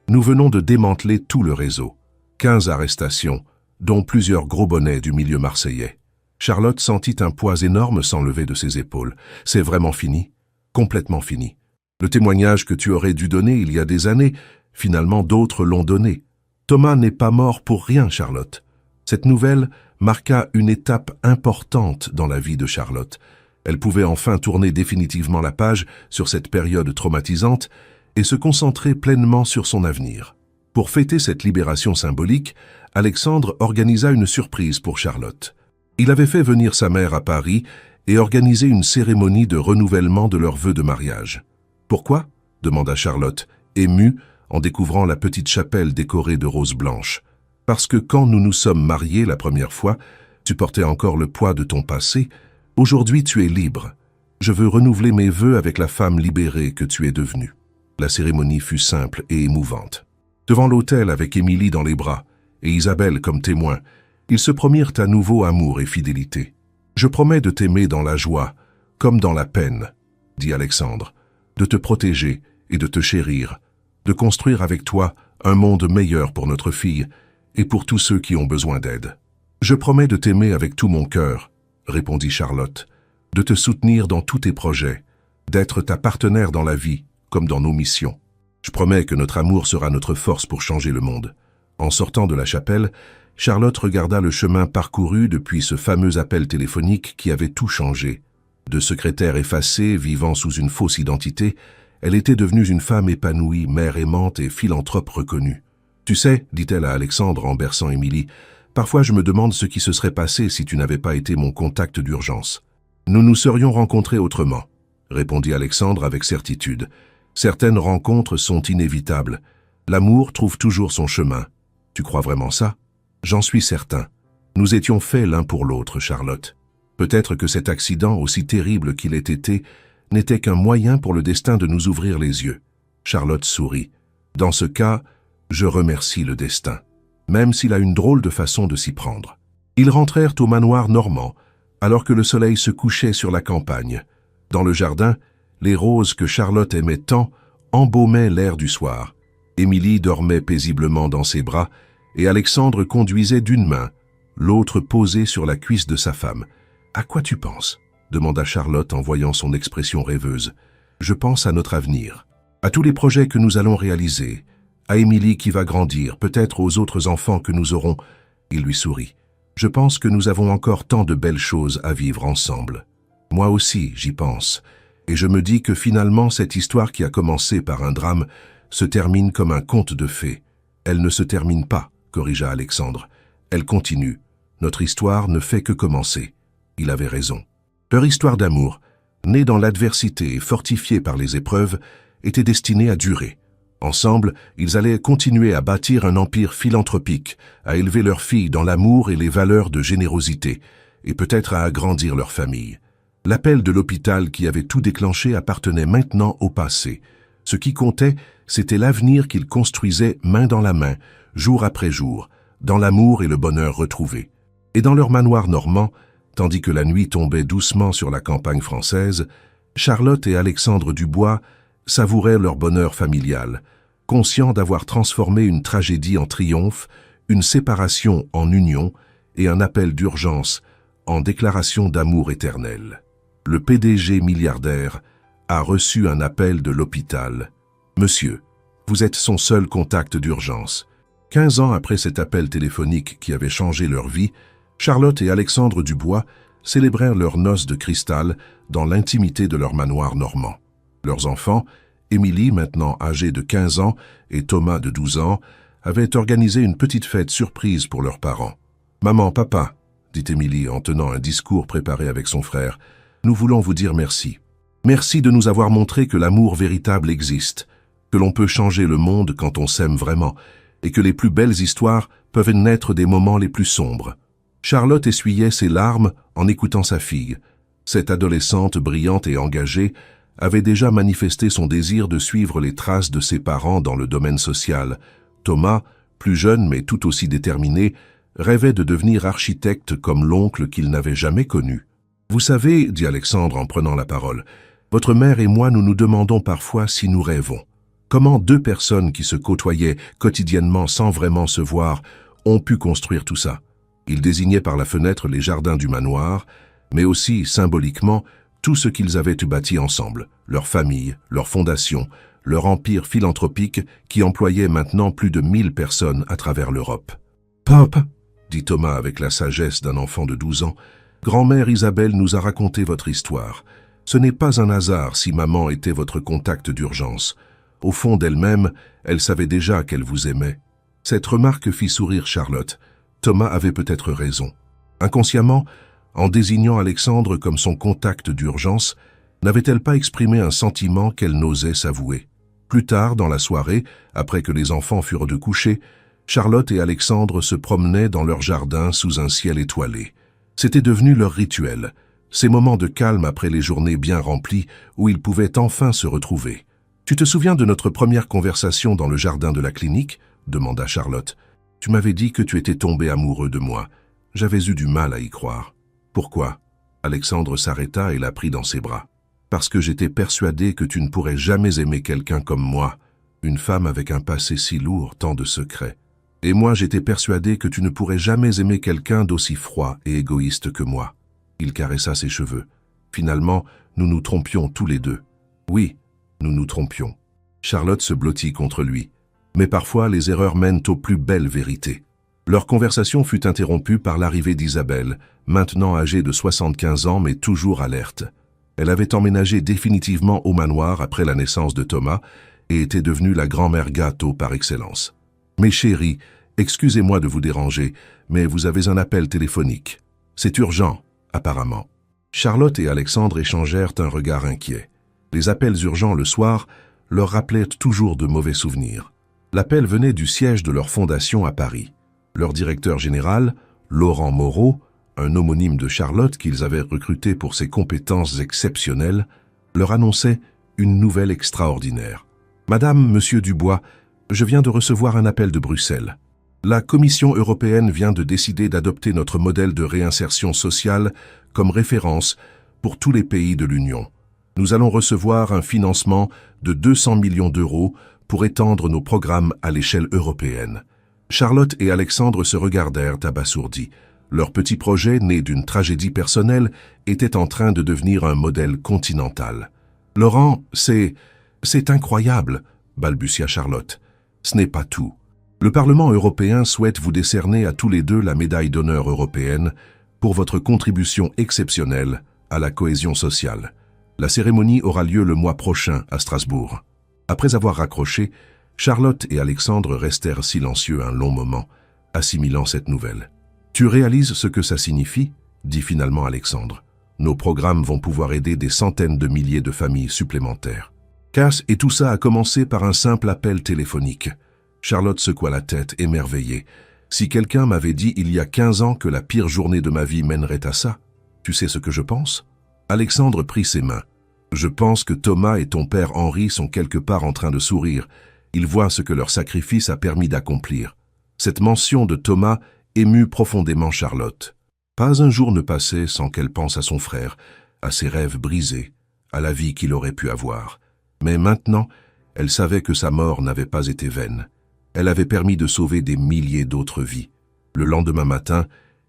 nous venons de démanteler tout le réseau. 15 arrestations, dont plusieurs gros bonnets du milieu marseillais. » Charlotte sentit un poids énorme s'enlever de ses épaules. « C'est vraiment fini? Complètement fini. Le témoignage que tu aurais dû donner il y a des années, finalement d'autres l'ont donné. Thomas n'est pas mort pour rien, Charlotte. » Cette nouvelle marqua une étape importante dans la vie de Charlotte. Elle pouvait enfin tourner définitivement la page sur cette période traumatisante et se concentrer pleinement sur son avenir. Pour fêter cette libération symbolique, Alexandre organisa une surprise pour Charlotte. Il avait fait venir sa mère à Paris et organisé une cérémonie de renouvellement de leurs vœux de mariage. « Pourquoi ?» demanda Charlotte, émue en découvrant la petite chapelle décorée de roses blanches. « Parce que quand nous nous sommes mariés la première fois, tu portais encore le poids de ton passé. Aujourd'hui, tu es libre. Je veux renouveler mes vœux avec la femme libérée que tu es devenue. » La cérémonie fut simple et émouvante. Devant l'autel avec Émilie dans les bras et Isabelle comme témoin, ils se promirent à nouveau amour et fidélité. « Je promets de t'aimer dans la joie, comme dans la peine, » dit Alexandre, « de te protéger et de te chérir, de construire avec toi un monde meilleur pour notre fille et pour tous ceux qui ont besoin d'aide. Je promets de t'aimer avec tout mon cœur, répondit Charlotte, de te soutenir dans tous tes projets, d'être ta partenaire dans la vie comme dans nos missions. Je promets que notre amour sera notre force pour changer le monde. En sortant de la chapelle, Charlotte regarda le chemin parcouru depuis ce fameux appel téléphonique qui avait tout changé. De secrétaire effacée, vivant sous une fausse identité, elle était devenue une femme épanouie, mère aimante et philanthrope reconnue. « Tu sais, dit-elle à Alexandre en berçant Émilie, parfois je me demande ce qui se serait passé si tu n'avais pas été mon contact d'urgence. Nous nous serions rencontrés autrement, répondit Alexandre avec certitude. Certaines rencontres sont inévitables. L'amour trouve toujours son chemin. Tu crois vraiment ça? J'en suis certain. Nous étions faits l'un pour l'autre, Charlotte. Peut-être que cet accident, aussi terrible qu'il ait été, n'était qu'un moyen pour le destin de nous ouvrir les yeux. Charlotte sourit. Dans ce cas, je remercie le destin, même s'il a une drôle de façon de s'y prendre. Ils rentrèrent au manoir normand, alors que le soleil se couchait sur la campagne. Dans le jardin, les roses que Charlotte aimait tant embaumaient l'air du soir. Émilie dormait paisiblement dans ses bras et Alexandre conduisait d'une main, l'autre posée sur la cuisse de sa femme. « À quoi tu penses ?» demanda Charlotte en voyant son expression rêveuse. « Je pense à notre avenir, à tous les projets que nous allons réaliser, à Émilie qui va grandir, peut-être aux autres enfants que nous aurons. » Il lui sourit. « Je pense que nous avons encore tant de belles choses à vivre ensemble. Moi aussi, j'y pense. Et je me dis que finalement, cette histoire qui a commencé par un drame se termine comme un conte de fées. Elle ne se termine pas, corrigea Alexandre. Elle continue. Notre histoire ne fait que commencer. » Il avait raison. Leur histoire d'amour, née dans l'adversité et fortifiée par les épreuves, était destinée à durer. Ensemble, ils allaient continuer à bâtir un empire philanthropique, à élever leurs filles dans l'amour et les valeurs de générosité, et peut-être à agrandir leur famille. L'appel de l'hôpital qui avait tout déclenché appartenait maintenant au passé. Ce qui comptait, c'était l'avenir qu'ils construisaient main dans la main, jour après jour, dans l'amour et le bonheur retrouvés. Et dans leur manoir normand, tandis que la nuit tombait doucement sur la campagne française, Charlotte et Alexandre Dubois savouraient leur bonheur familial, conscients d'avoir transformé une tragédie en triomphe, une séparation en union et un appel d'urgence en déclaration d'amour éternel. Le PDG milliardaire a reçu un appel de l'hôpital. « Monsieur, vous êtes son seul contact d'urgence. » 15 ans après cet appel téléphonique qui avait changé leur vie, Charlotte et Alexandre Dubois célébrèrent leurs noces de cristal dans l'intimité de leur manoir normand. Leurs enfants, Émilie, maintenant âgée de 15 ans, et Thomas de 12 ans, avaient organisé une petite fête surprise pour leurs parents. « Maman, papa, dit Émilie en tenant un discours préparé avec son frère, nous voulons vous dire merci. Merci de nous avoir montré que l'amour véritable existe, que l'on peut changer le monde quand on s'aime vraiment, et que les plus belles histoires peuvent naître des moments les plus sombres. » Charlotte essuyait ses larmes en écoutant sa fille. Cette adolescente brillante et engagée avait déjà manifesté son désir de suivre les traces de ses parents dans le domaine social. Thomas, plus jeune mais tout aussi déterminé, rêvait de devenir architecte comme l'oncle qu'il n'avait jamais connu. « Vous savez, dit Alexandre en prenant la parole, votre mère et moi nous nous demandons parfois si nous rêvons. Comment deux personnes qui se côtoyaient quotidiennement sans vraiment se voir ont pu construire tout ça? » Il désignait par la fenêtre les jardins du manoir, mais aussi, symboliquement, tout ce qu'ils avaient bâti ensemble, leur famille, leur fondation, leur empire philanthropique qui employait maintenant plus de 1000 personnes à travers l'Europe. « Papa, dit Thomas avec la sagesse d'un enfant de 12 ans, grand-mère Isabelle nous a raconté votre histoire. Ce n'est pas un hasard si maman était votre contact d'urgence. Au fond d'elle-même, elle savait déjà qu'elle vous aimait. » Cette remarque fit sourire Charlotte. Thomas avait peut-être raison. Inconsciemment, en désignant Alexandre comme son contact d'urgence, n'avait-elle pas exprimé un sentiment qu'elle n'osait s'avouer? Plus tard, dans la soirée, après que les enfants furent de coucher, Charlotte et Alexandre se promenaient dans leur jardin sous un ciel étoilé. C'était devenu leur rituel, ces moments de calme après les journées bien remplies où ils pouvaient enfin se retrouver. « Tu te souviens de notre première conversation dans le jardin de la clinique ?» demanda Charlotte. « Tu m'avais dit que tu étais tombé amoureux de moi. J'avais eu du mal à y croire. » « Pourquoi ?» Alexandre s'arrêta et la prit dans ses bras. « Parce que j'étais persuadé que tu ne pourrais jamais aimer quelqu'un comme moi. Une femme avec un passé si lourd, tant de secrets. Et moi, j'étais persuadé que tu ne pourrais jamais aimer quelqu'un d'aussi froid et égoïste que moi. » Il caressa ses cheveux. « Finalement, nous nous trompions tous les deux. » « Oui, nous nous trompions. » Charlotte se blottit contre lui. Mais parfois, les erreurs mènent aux plus belles vérités. Leur conversation fut interrompue par l'arrivée d'Isabelle, maintenant âgée de 75 ans mais toujours alerte. Elle avait emménagé définitivement au manoir après la naissance de Thomas et était devenue la grand-mère gâteau par excellence. « Mes chéris, excusez-moi de vous déranger, mais vous avez un appel téléphonique. C'est urgent, apparemment. » Charlotte et Alexandre échangèrent un regard inquiet. Les appels urgents le soir leur rappelaient toujours de mauvais souvenirs. L'appel venait du siège de leur fondation à Paris. Leur directeur général, Laurent Moreau, un homonyme de Charlotte qu'ils avaient recruté pour ses compétences exceptionnelles, leur annonçait une nouvelle extraordinaire. « Madame, Monsieur Dubois, je viens de recevoir un appel de Bruxelles. La Commission européenne vient de décider d'adopter notre modèle de réinsertion sociale comme référence pour tous les pays de l'Union. Nous allons recevoir un financement de 200 millions d'euros pour étendre nos programmes à l'échelle européenne. » Charlotte et Alexandre se regardèrent abasourdis. Leur petit projet, né d'une tragédie personnelle, était en train de devenir un modèle continental. « Laurent, c'est incroyable, » balbutia Charlotte. « Ce n'est pas tout. Le Parlement européen souhaite vous décerner à tous les deux la médaille d'honneur européenne pour votre contribution exceptionnelle à la cohésion sociale. La cérémonie aura lieu le mois prochain à Strasbourg. » Après avoir raccroché, Charlotte et Alexandre restèrent silencieux un long moment, assimilant cette nouvelle. « Tu réalises ce que ça signifie ?» dit finalement Alexandre. « Nos programmes vont pouvoir aider des centaines de milliers de familles supplémentaires. » Et tout ça a commencé par un simple appel téléphonique. Charlotte secoua la tête, émerveillée. « Si quelqu'un m'avait dit il y a 15 ans que la pire journée de ma vie mènerait à ça, tu sais ce que je pense ?» Alexandre prit ses mains. « Je pense que Thomas et ton père Henri sont quelque part en train de sourire. Ils voient ce que leur sacrifice a permis d'accomplir. » Cette mention de Thomas émut profondément Charlotte. Pas un jour ne passait sans qu'elle pense à son frère, à ses rêves brisés, à la vie qu'il aurait pu avoir. Mais maintenant, elle savait que sa mort n'avait pas été vaine. Elle avait permis de sauver des milliers d'autres vies. Le lendemain matin,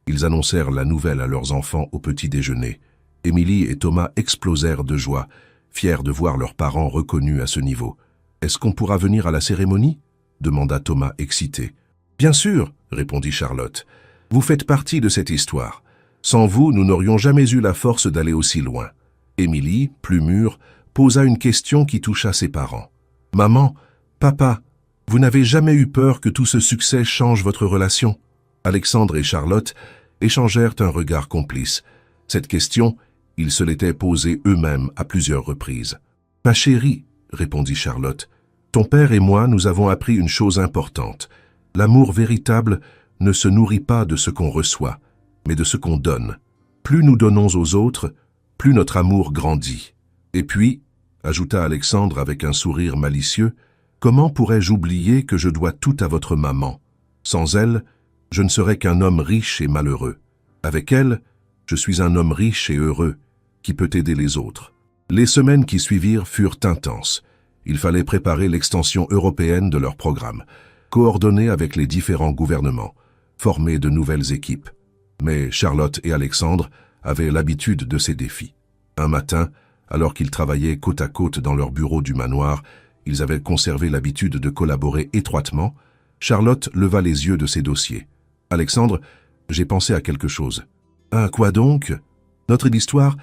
ils annoncèrent la nouvelle à leurs enfants au petit déjeuner. Émilie et Thomas explosèrent de joie, fiers de voir leurs parents reconnus à ce niveau. « Est-ce qu'on pourra venir à la cérémonie ?» demanda Thomas excité. « Bien sûr, » répondit Charlotte. « Vous faites partie de cette histoire. Sans vous, nous n'aurions jamais eu la force d'aller aussi loin. » Émilie, plus mûre, posa une question qui toucha ses parents. « Maman, papa, vous n'avez jamais eu peur que tout ce succès change votre relation ?» Alexandre et Charlotte échangèrent un regard complice. Cette question, ils se l'étaient posée eux-mêmes à plusieurs reprises. « Ma chérie, » répondit Charlotte, « ton père et moi, nous avons appris une chose importante. L'amour véritable ne se nourrit pas de ce qu'on reçoit, mais de ce qu'on donne. Plus nous donnons aux autres, plus notre amour grandit. Et puis, » ajouta Alexandre avec un sourire malicieux, « comment pourrais-je oublier que je dois tout à votre maman? Sans elle, je ne serais qu'un homme riche et malheureux. Avec elle, je suis un homme riche et heureux, qui peut aider les autres. » Les semaines qui suivirent furent intenses. Il fallait préparer l'extension européenne de leur programme, coordonner avec les différents gouvernements, former de nouvelles équipes. Mais Charlotte et Alexandre avaient l'habitude de ces défis. Un matin, alors qu'ils travaillaient côte à côte dans leur bureau du manoir, ils avaient conservé l'habitude de collaborer étroitement. Charlotte leva les yeux de ses dossiers. « Alexandre, j'ai pensé à quelque chose. »« Ah, quoi donc ? Notre histoire,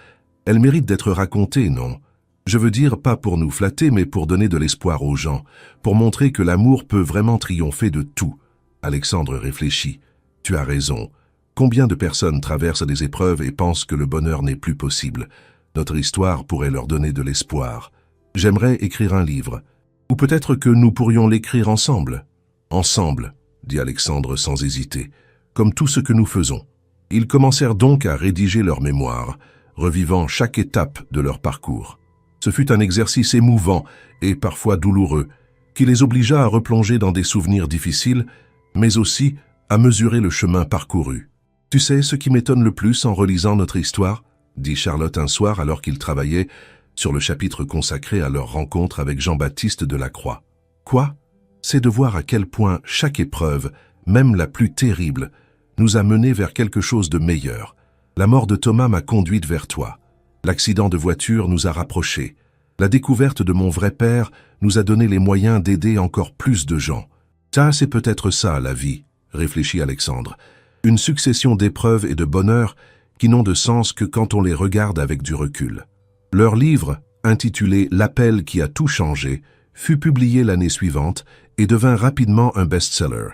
elle mérite d'être racontée, non ? Je veux dire, pas pour nous flatter, mais pour donner de l'espoir aux gens, pour montrer que l'amour peut vraiment triompher de tout. » Alexandre réfléchit. « Tu as raison. Combien de personnes traversent des épreuves et pensent que le bonheur n'est plus possible ? Notre histoire pourrait leur donner de l'espoir. J'aimerais écrire un livre. Ou peut-être que nous pourrions l'écrire ensemble. »« Ensemble, » dit Alexandre sans hésiter, « comme tout ce que nous faisons. » Ils commencèrent donc à rédiger leur mémoire, revivant chaque étape de leur parcours. Ce fut un exercice émouvant et parfois douloureux, qui les obligea à replonger dans des souvenirs difficiles, mais aussi à mesurer le chemin parcouru. « Tu sais ce qui m'étonne le plus en relisant notre histoire ?» dit Charlotte un soir alors qu'ils travaillaient sur le chapitre consacré à leur rencontre avec Jean-Baptiste Delacroix. Quoi? C'est de voir à quel point chaque épreuve, même la plus terrible, nous a menés vers quelque chose de meilleur. La mort de Thomas m'a conduite vers toi. L'accident de voiture nous a rapprochés. La découverte de mon vrai père nous a donné les moyens d'aider encore plus de gens. Ça, c'est peut-être ça, la vie, réfléchit Alexandre. Une succession d'épreuves et de bonheurs qui n'ont de sens que quand on les regarde avec du recul. Leur livre, intitulé « L'appel qui a tout changé », fut publié l'année suivante et devint rapidement un best-seller.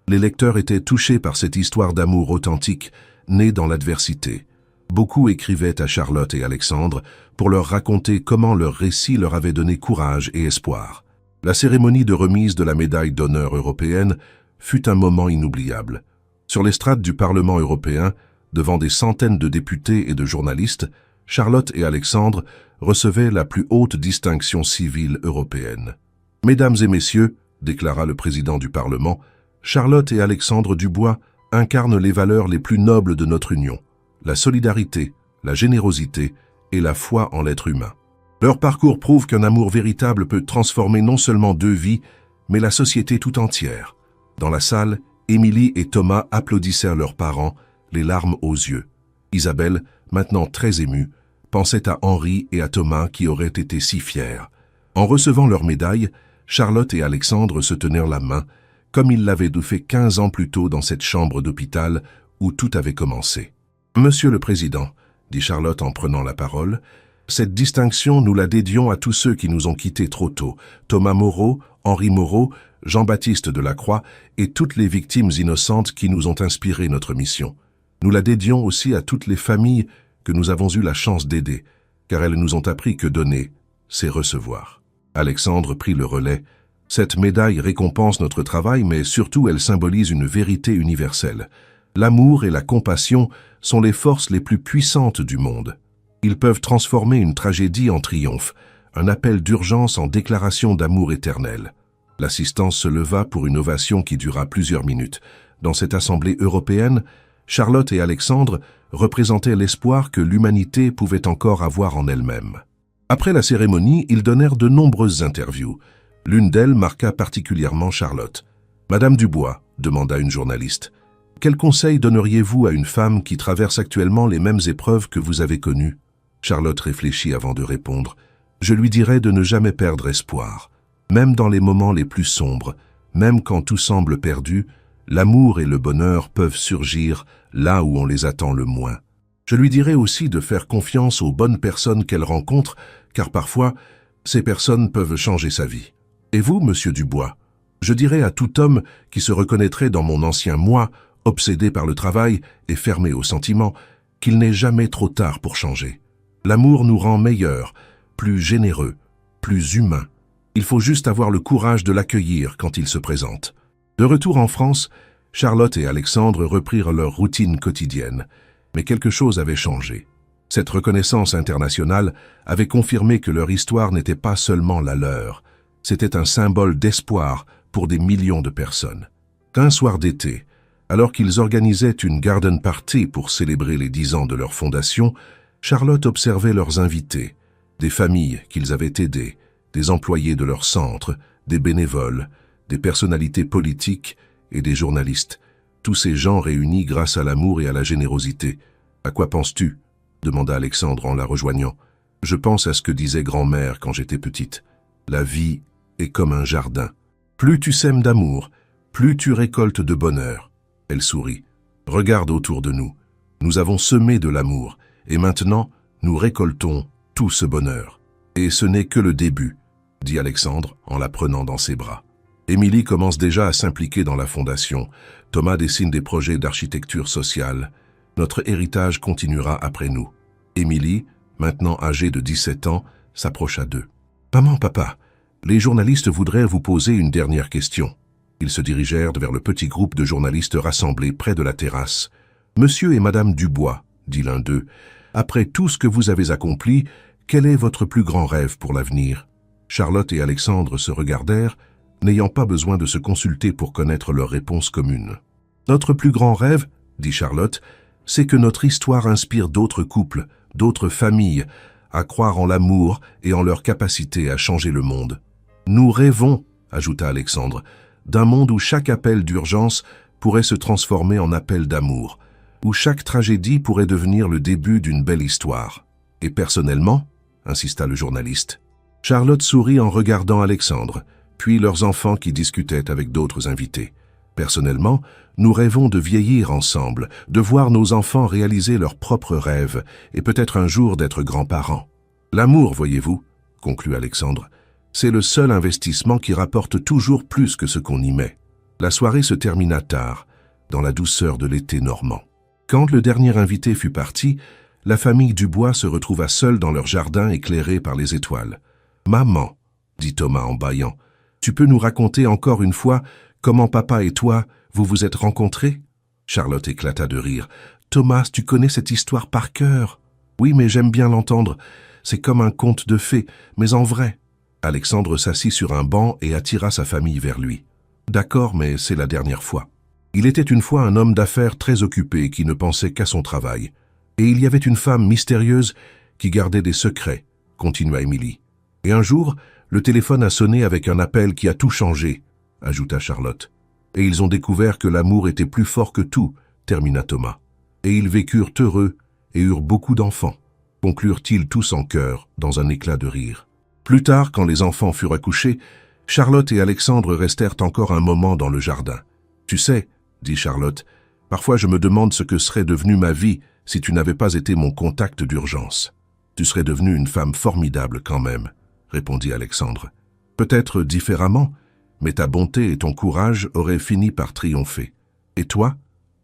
Les lecteurs étaient touchés par cette histoire d'amour authentique, née dans l'adversité. Beaucoup écrivaient à Charlotte et Alexandre pour leur raconter comment leur récit leur avait donné courage et espoir. La cérémonie de remise de la médaille d'honneur européenne fut un moment inoubliable. Sur l'estrade du Parlement européen, devant des centaines de députés et de journalistes, Charlotte et Alexandre recevaient la plus haute distinction civile européenne. « Mesdames et messieurs, » déclara le président du Parlement, « Charlotte et Alexandre Dubois incarnent les valeurs les plus nobles de notre union, la solidarité, la générosité et la foi en l'être humain. Leur parcours prouve qu'un amour véritable peut transformer non seulement deux vies, mais la société tout entière. » Dans la salle, Émilie et Thomas applaudissèrent leurs parents, les larmes aux yeux. Isabelle, maintenant très émue, pensait à Henri et à Thomas qui auraient été si fiers. En recevant leurs médailles, Charlotte et Alexandre se tenirent la main, comme ils l'avaient fait 15 ans plus tôt dans cette chambre d'hôpital où tout avait commencé. « Monsieur le Président, » dit Charlotte en prenant la parole, « cette distinction, nous la dédions à tous ceux qui nous ont quittés trop tôt, Thomas Moreau, Henri Moreau, Jean-Baptiste Delacroix et toutes les victimes innocentes qui nous ont inspiré notre mission. Nous la dédions aussi à toutes les familles que nous avons eu la chance d'aider, car elles nous ont appris que donner, c'est recevoir. » Alexandre prit le relais. « Cette médaille récompense notre travail, mais surtout elle symbolise une vérité universelle. L'amour et la compassion sont les forces les plus puissantes du monde. Ils peuvent transformer une tragédie en triomphe, un appel d'urgence en déclaration d'amour éternel. » L'assistance se leva pour une ovation qui dura plusieurs minutes. Dans cette assemblée européenne, Charlotte et Alexandre représentaient l'espoir que l'humanité pouvait encore avoir en elle-même. Après la cérémonie, ils donnèrent de nombreuses interviews. L'une d'elles marqua particulièrement Charlotte. « Madame Dubois, » demanda une journaliste, « quel conseil donneriez-vous à une femme qui traverse actuellement les mêmes épreuves que vous avez connues ?» Charlotte réfléchit avant de répondre. « Je lui dirais de ne jamais perdre espoir. Même dans les moments les plus sombres, même quand tout semble perdu, l'amour et le bonheur peuvent surgir là où on les attend le moins. Je lui dirais aussi de faire confiance aux bonnes personnes qu'elle rencontre, car parfois, ces personnes peuvent changer sa vie. Et vous, monsieur Dubois, je dirais à tout homme qui se reconnaîtrait dans mon ancien moi, obsédé par le travail et fermé aux sentiments, qu'il n'est jamais trop tard pour changer. L'amour nous rend meilleurs, plus généreux, plus humains. Il faut juste avoir le courage de l'accueillir quand il se présente. » De retour en France, Charlotte et Alexandre reprirent leur routine quotidienne. Mais quelque chose avait changé. Cette reconnaissance internationale avait confirmé que leur histoire n'était pas seulement la leur. C'était un symbole d'espoir pour des millions de personnes. Un soir d'été, alors qu'ils organisaient une garden party pour célébrer les 10 ans de leur fondation, Charlotte observait leurs invités, des familles qu'ils avaient aidées, des employés de leur centre, des bénévoles, des personnalités politiques et des journalistes, tous ces gens réunis grâce à l'amour et à la générosité. « À quoi penses-tu » demanda Alexandre en la rejoignant. « Je pense à ce que disait grand-mère quand j'étais petite. La vie est comme un jardin. Plus tu sèmes d'amour, plus tu récoltes de bonheur. » Elle sourit. « Regarde autour de nous. Nous avons semé de l'amour, et maintenant, nous récoltons tout ce bonheur. Et ce n'est que le début, » dit Alexandre en la prenant dans ses bras. Émilie commence déjà à s'impliquer dans la fondation. Thomas dessine des projets d'architecture sociale. Notre héritage continuera après nous. Émilie, maintenant âgée de 17 ans, s'approcha d'eux. « Maman, papa, les journalistes voudraient vous poser une dernière question. » Ils se dirigèrent vers le petit groupe de journalistes rassemblés près de la terrasse. « Monsieur et Madame Dubois, » dit l'un d'eux, « après tout ce que vous avez accompli, quel est votre plus grand rêve pour l'avenir ?» Charlotte et Alexandre se regardèrent, n'ayant pas besoin de se consulter pour connaître leur réponse commune. « Notre plus grand rêve, » dit Charlotte, « c'est que notre histoire inspire d'autres couples, d'autres familles, à croire en l'amour et en leur capacité à changer le monde. Nous rêvons, » ajouta Alexandre, d'un monde où chaque appel d'urgence pourrait se transformer en appel d'amour, où chaque tragédie pourrait devenir le début d'une belle histoire. Et personnellement, insista le journaliste. Charlotte sourit en regardant Alexandre, puis leurs enfants qui discutaient avec d'autres invités. Personnellement, nous rêvons de vieillir ensemble, de voir nos enfants réaliser leurs propres rêves et peut-être un jour d'être grands-parents. L'amour, voyez-vous, conclut Alexandre, c'est le seul investissement qui rapporte toujours plus que ce qu'on y met. La soirée se termina tard, dans la douceur de l'été normand. Quand le dernier invité fut parti, la famille Dubois se retrouva seule dans leur jardin éclairé par les étoiles. « Maman, dit Thomas en bâillant, tu peux nous raconter encore une fois comment papa et toi, vous vous êtes rencontrés ?» Charlotte éclata de rire. « Thomas, tu connais cette histoire par cœur. »« Oui, mais j'aime bien l'entendre. C'est comme un conte de fées, mais en vrai. » Alexandre s'assit sur un banc et attira sa famille vers lui. « D'accord, mais c'est la dernière fois. » Il était une fois un homme d'affaires très occupé qui ne pensait qu'à son travail. Et il y avait une femme mystérieuse qui gardait des secrets, continua Émilie. Et un jour, le téléphone a sonné avec un appel qui a tout changé, ajouta Charlotte. Et ils ont découvert que l'amour était plus fort que tout, termina Thomas. Et ils vécurent heureux et eurent beaucoup d'enfants, conclurent-ils tous en chœur, dans un éclat de rire. Plus tard, quand les enfants furent accouchés, Charlotte et Alexandre restèrent encore un moment dans le jardin. « Tu sais, dit Charlotte, parfois je me demande ce que serait devenue ma vie si tu n'avais pas été mon contact d'urgence. Tu serais devenue une femme formidable quand même, répondit Alexandre. Peut-être différemment, mais ta bonté et ton courage auraient fini par triompher. Et toi?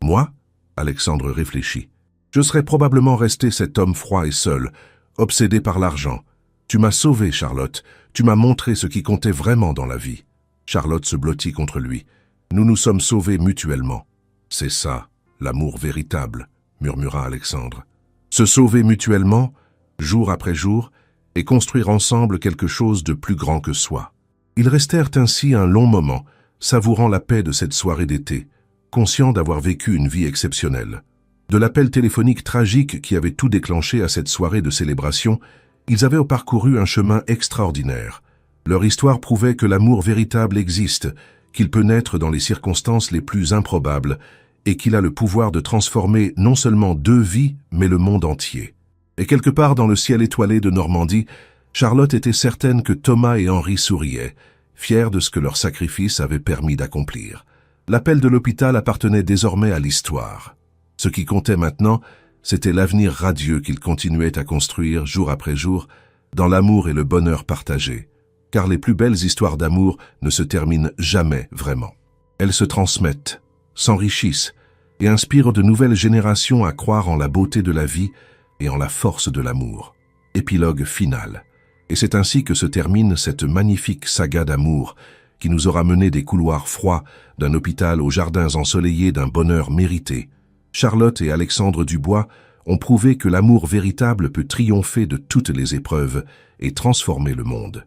Moi? Alexandre réfléchit. Je serais probablement resté cet homme froid et seul, obsédé par l'argent. Tu m'as sauvé, Charlotte. Tu m'as montré ce qui comptait vraiment dans la vie. Charlotte se blottit contre lui. Nous nous sommes sauvés mutuellement. C'est ça, l'amour véritable, murmura Alexandre. Se sauver mutuellement, jour après jour, et construire ensemble quelque chose de plus grand que soi. Ils restèrent ainsi un long moment, savourant la paix de cette soirée d'été, conscients d'avoir vécu une vie exceptionnelle. De l'appel téléphonique tragique qui avait tout déclenché à cette soirée de célébration, ils avaient parcouru un chemin extraordinaire. Leur histoire prouvait que l'amour véritable existe, qu'il peut naître dans les circonstances les plus improbables, et qu'il a le pouvoir de transformer non seulement deux vies, mais le monde entier. Et quelque part dans le ciel étoilé de Normandie, Charlotte était certaine que Thomas et Henri souriaient, fiers de ce que leur sacrifice avait permis d'accomplir. L'appel de l'hôpital appartenait désormais à l'histoire. Ce qui comptait maintenant, c'était l'avenir radieux qu'ils continuaient à construire jour après jour, dans l'amour et le bonheur partagés. Car les plus belles histoires d'amour ne se terminent jamais vraiment. Elles se transmettent, s'enrichissent et inspirent de nouvelles générations à croire en la beauté de la vie et en la force de l'amour. Épilogue final. Et c'est ainsi que se termine cette magnifique saga d'amour qui nous aura mené des couloirs froids, d'un hôpital aux jardins ensoleillés d'un bonheur mérité. Charlotte et Alexandre Dubois ont prouvé que l'amour véritable peut triompher de toutes les épreuves et transformer le monde.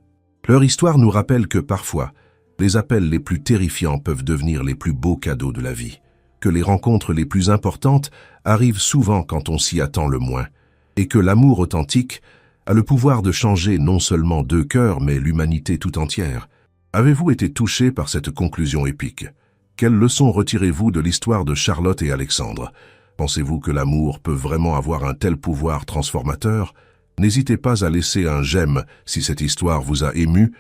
Leur histoire nous rappelle que parfois, les appels les plus terrifiants peuvent devenir les plus beaux cadeaux de la vie, que les rencontres les plus importantes arrivent souvent quand on s'y attend le moins, et que l'amour authentique a le pouvoir de changer non seulement deux cœurs, mais l'humanité tout entière. Avez-vous été touché par cette conclusion épique? Quelles leçons retirez-vous de l'histoire de Charlotte et Alexandre? Pensez-vous que l'amour peut vraiment avoir un tel pouvoir transformateur? N'hésitez pas à laisser un j'aime si cette histoire vous a ému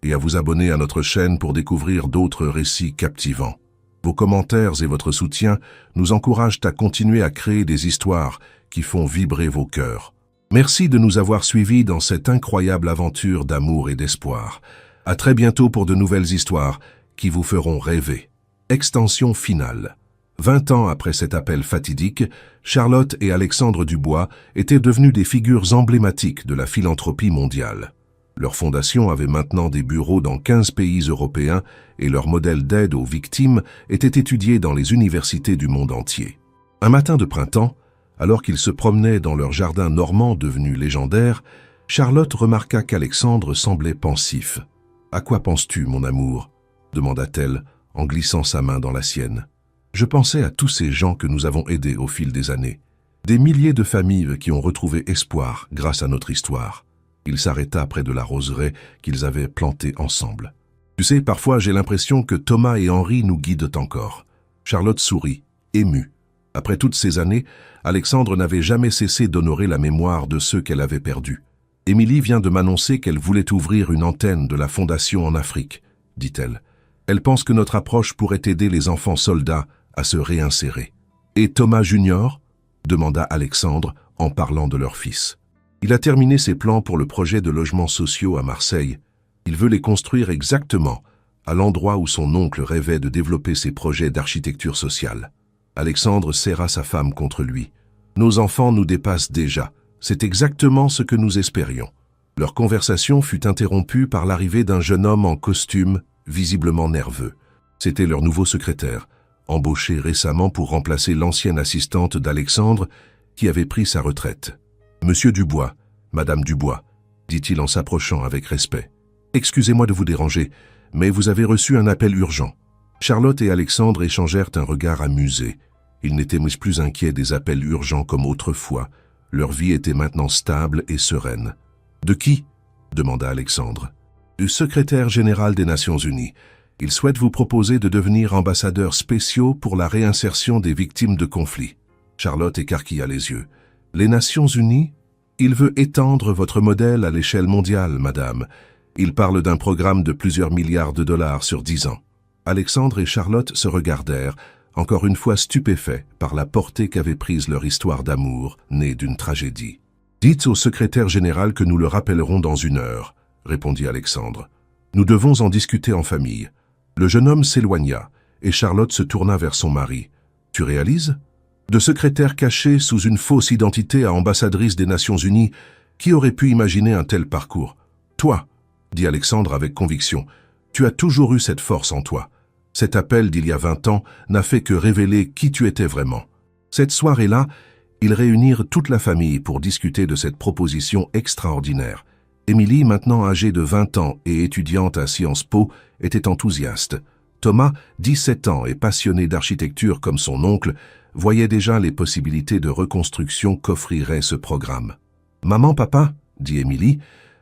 et à vous abonner à notre chaîne pour découvrir d'autres récits captivants. Vos commentaires et votre soutien nous encouragent à continuer à créer des histoires qui font vibrer vos cœurs. Merci de nous avoir suivis dans cette incroyable aventure d'amour et d'espoir. À très bientôt pour de nouvelles histoires qui vous feront rêver. Extension finale. 20 ans après cet appel fatidique, Charlotte et Alexandre Dubois étaient devenus des figures emblématiques de la philanthropie mondiale. Leur fondation avait maintenant des bureaux dans 15 pays européens et leur modèle d'aide aux victimes était étudié dans les universités du monde entier. Un matin de printemps, alors qu'ils se promenaient dans leur jardin normand devenu légendaire, Charlotte remarqua qu'Alexandre semblait pensif. « À quoi penses-tu, mon amour ?» demanda-t-elle en glissant sa main dans la sienne. « Je pensais à tous ces gens que nous avons aidés au fil des années. Des milliers de familles qui ont retrouvé espoir grâce à notre histoire. » Il s'arrêta près de la roseraie qu'ils avaient plantée ensemble. Tu sais, parfois j'ai l'impression que Thomas et Henri nous guident encore. Charlotte sourit, émue. Après toutes ces années, Alexandre n'avait jamais cessé d'honorer la mémoire de ceux qu'elle avait perdus. Émilie vient de m'annoncer qu'elle voulait ouvrir une antenne de la Fondation en Afrique, dit-elle. Elle pense que notre approche pourrait aider les enfants soldats à se réinsérer. Et Thomas Junior ? Demanda Alexandre en parlant de leur fils. Il a terminé ses plans pour le projet de logements sociaux à Marseille. Il veut les construire exactement à l'endroit où son oncle rêvait de développer ses projets d'architecture sociale. Alexandre serra sa femme contre lui. Nos enfants nous dépassent déjà. C'est exactement ce que nous espérions. Leur conversation fut interrompue par l'arrivée d'un jeune homme en costume, visiblement nerveux. C'était leur nouveau secrétaire, embauché récemment pour remplacer l'ancienne assistante d'Alexandre qui avait pris sa retraite. « Monsieur Dubois, Madame Dubois », dit-il en s'approchant avec respect. « Excusez-moi de vous déranger, mais vous avez reçu un appel urgent. » Charlotte et Alexandre échangèrent un regard amusé. Ils n'étaient plus inquiets des appels urgents comme autrefois. Leur vie était maintenant stable et sereine. « De qui ?» demanda Alexandre. « Du secrétaire général des Nations Unies. Il souhaite vous proposer de devenir ambassadeurs spéciaux pour la réinsertion des victimes de conflits. » Charlotte écarquilla les yeux. « Les Nations Unies ? Il veut étendre votre modèle à l'échelle mondiale, madame. Il parle d'un programme de plusieurs milliards de dollars sur 10 ans. » Alexandre et Charlotte se regardèrent, encore une fois stupéfaits par la portée qu'avait prise leur histoire d'amour, née d'une tragédie. « Dites au secrétaire général que nous le rappellerons dans 1 heure, » répondit Alexandre. « Nous devons en discuter en famille. » Le jeune homme s'éloigna, et Charlotte se tourna vers son mari. « Tu réalises ? De secrétaire caché sous une fausse identité à ambassadrice des Nations Unies, qui aurait pu imaginer un tel parcours ? Toi, dit Alexandre avec conviction, tu as toujours eu cette force en toi. Cet appel d'il y a 20 ans n'a fait que révéler qui tu étais vraiment. » Cette soirée-là, ils réunirent toute la famille pour discuter de cette proposition extraordinaire. Émilie, maintenant âgée de 20 ans et étudiante à Sciences Po, était enthousiaste. Thomas, 17 ans et passionné d'architecture comme son oncle, voyait déjà les possibilités de reconstruction qu'offrirait ce programme. « Maman, papa, dit Émilie,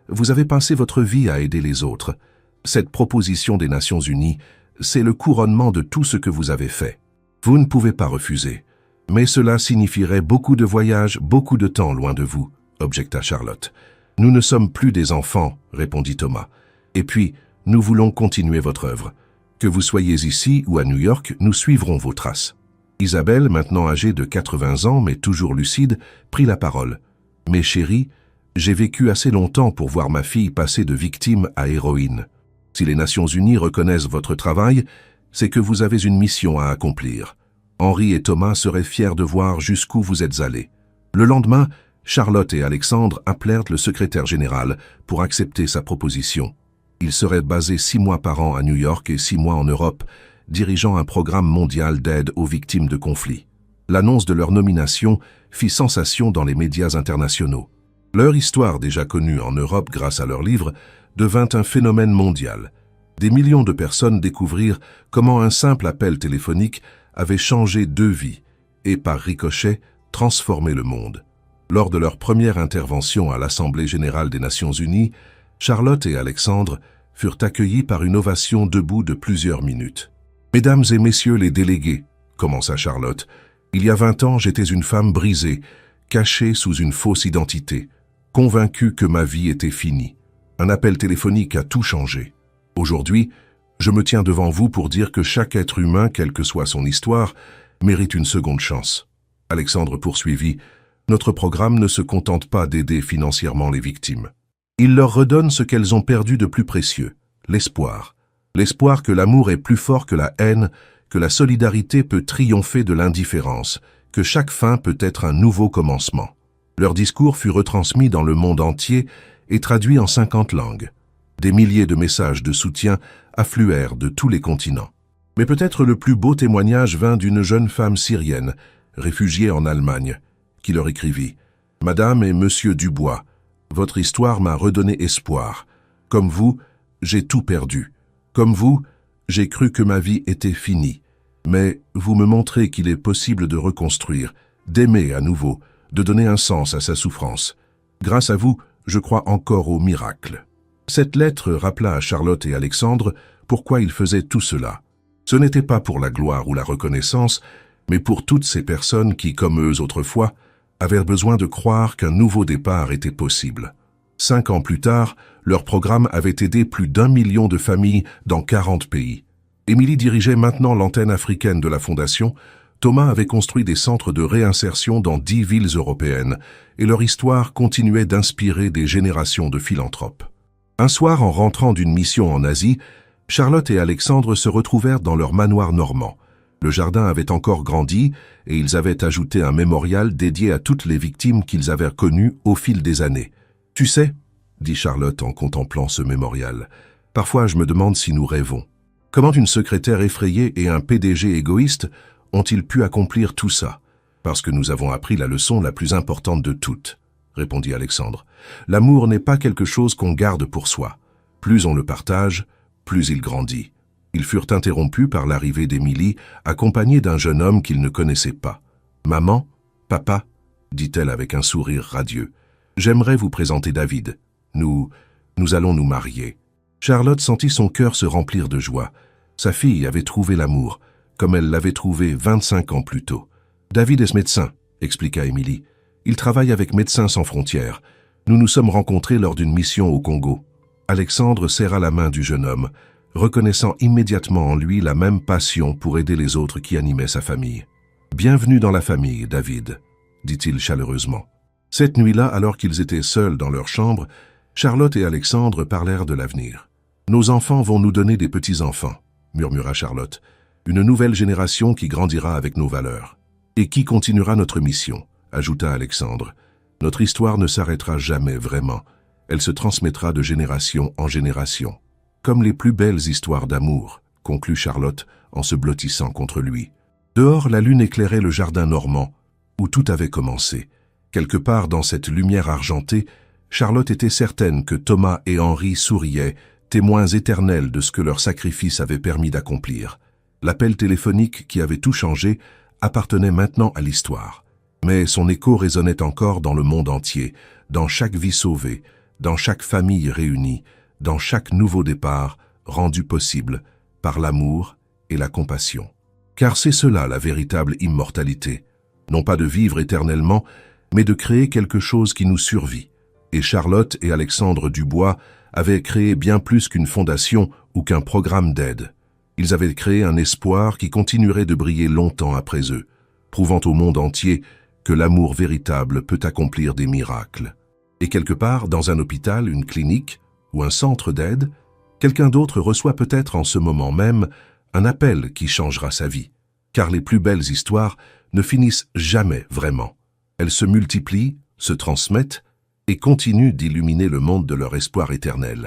vous avez passé votre vie à aider les autres. Cette proposition des Nations Unies, c'est le couronnement de tout ce que vous avez fait. Vous ne pouvez pas refuser. Mais cela signifierait beaucoup de voyages, beaucoup de temps loin de vous, objecta Charlotte. « Nous ne sommes plus des enfants, répondit Thomas. Et puis, nous voulons continuer votre œuvre. Que vous soyez ici ou à New York, nous suivrons vos traces. » Isabelle, maintenant âgée de 80 ans mais toujours lucide, prit la parole. « Mes chéris, j'ai vécu assez longtemps pour voir ma fille passer de victime à héroïne. Si les Nations Unies reconnaissent votre travail, c'est que vous avez une mission à accomplir. Henri et Thomas seraient fiers de voir jusqu'où vous êtes allés. » Le lendemain, Charlotte et Alexandre appelèrent le secrétaire général pour accepter sa proposition. Il serait basé 6 mois par an à New York et 6 mois en Europe, dirigeant un programme mondial d'aide aux victimes de conflits. L'annonce de leur nomination fit sensation dans les médias internationaux. Leur histoire, déjà connue en Europe grâce à leurs livres, devint un phénomène mondial. Des millions de personnes découvrirent comment un simple appel téléphonique avait changé 2 vies et, par ricochet, transformé le monde. Lors de leur première intervention à l'Assemblée générale des Nations Unies, Charlotte et Alexandre furent accueillis par une ovation debout de plusieurs minutes. « Mesdames et messieurs les délégués, » commença Charlotte, « il y a 20 ans, j'étais une femme brisée, cachée sous une fausse identité, convaincue que ma vie était finie. Un appel téléphonique a tout changé. Aujourd'hui, je me tiens devant vous pour dire que chaque être humain, quelle que soit son histoire, mérite une seconde chance. » Alexandre poursuivit. « Notre programme ne se contente pas d'aider financièrement les victimes. Il leur redonne ce qu'elles ont perdu de plus précieux, l'espoir. L'espoir que l'amour est plus fort que la haine, que la solidarité peut triompher de l'indifférence, que chaque fin peut être un nouveau commencement. » Leur discours fut retransmis dans le monde entier et traduit en 50 langues. Des milliers de messages de soutien affluèrent de tous les continents. Mais peut-être le plus beau témoignage vint d'une jeune femme syrienne, réfugiée en Allemagne, qui leur écrivit « Madame et Monsieur Dubois, votre histoire m'a redonné espoir. Comme vous, j'ai tout perdu. Comme vous, j'ai cru que ma vie était finie. Mais vous me montrez qu'il est possible de reconstruire, d'aimer à nouveau, de donner un sens à sa souffrance. Grâce à vous, je crois encore au miracle. » Cette lettre rappela à Charlotte et Alexandre pourquoi ils faisaient tout cela. Ce n'était pas pour la gloire ou la reconnaissance, mais pour toutes ces personnes qui, comme eux autrefois, avaient besoin de croire qu'un nouveau départ était possible. 5 ans plus tard, leur programme avait aidé plus d'1 million de familles dans 40 pays. Émilie dirigeait maintenant l'antenne africaine de la Fondation. Thomas avait construit des centres de réinsertion dans 10 villes européennes, et leur histoire continuait d'inspirer des générations de philanthropes. Un soir, en rentrant d'une mission en Asie, Charlotte et Alexandre se retrouvèrent dans leur manoir normand. Le jardin avait encore grandi, et ils avaient ajouté un mémorial dédié à toutes les victimes qu'ils avaient connues au fil des années. « Tu sais, » dit Charlotte en contemplant ce mémorial, « parfois je me demande si nous rêvons. Comment une secrétaire effrayée et un PDG égoïste ont-ils pu accomplir tout ça? Parce que nous avons appris la leçon la plus importante de toutes, » répondit Alexandre. « L'amour n'est pas quelque chose qu'on garde pour soi. Plus on le partage, plus il grandit. » Ils furent interrompus par l'arrivée d'Émilie, accompagnée d'un jeune homme qu'ils ne connaissaient pas. « Maman, papa, » dit-elle avec un sourire radieux, « j'aimerais vous présenter David. Nous allons nous marier. » Charlotte sentit son cœur se remplir de joie. Sa fille avait trouvé l'amour, comme elle l'avait trouvé 25 ans plus tôt. « David est médecin, » expliqua Émilie. « Il travaille avec Médecins sans frontières. Nous nous sommes rencontrés lors d'une mission au Congo. » Alexandre serra la main du jeune homme, reconnaissant immédiatement en lui la même passion pour aider les autres qui animaient sa famille. « Bienvenue dans la famille, David, » dit-il chaleureusement. Cette nuit-là, alors qu'ils étaient seuls dans leur chambre, Charlotte et Alexandre parlèrent de l'avenir. « Nos enfants vont nous donner des petits-enfants, » murmura Charlotte. « Une nouvelle génération qui grandira avec nos valeurs. Et qui continuera notre mission, » ajouta Alexandre. « Notre histoire ne s'arrêtera jamais vraiment. Elle se transmettra de génération en génération. Comme les plus belles histoires d'amour, » conclut Charlotte en se blottissant contre lui. Dehors, la lune éclairait le jardin normand, où tout avait commencé. Quelque part dans cette lumière argentée, Charlotte était certaine que Thomas et Henri souriaient, témoins éternels de ce que leur sacrifice avait permis d'accomplir. L'appel téléphonique qui avait tout changé appartenait maintenant à l'histoire. Mais son écho résonnait encore dans le monde entier, dans chaque vie sauvée, dans chaque famille réunie, dans chaque nouveau départ rendu possible par l'amour et la compassion. Car c'est cela la véritable immortalité, non pas de vivre éternellement, mais de créer quelque chose qui nous survit. Et Charlotte et Alexandre Dubois avaient créé bien plus qu'une fondation ou qu'un programme d'aide. Ils avaient créé un espoir qui continuerait de briller longtemps après eux, prouvant au monde entier que l'amour véritable peut accomplir des miracles. Et quelque part, dans un hôpital, une clinique ou un centre d'aide, quelqu'un d'autre reçoit peut-être en ce moment même un appel qui changera sa vie. Car les plus belles histoires ne finissent jamais vraiment. Elles se multiplient, se transmettent et continuent d'illuminer le monde de leur espoir éternel.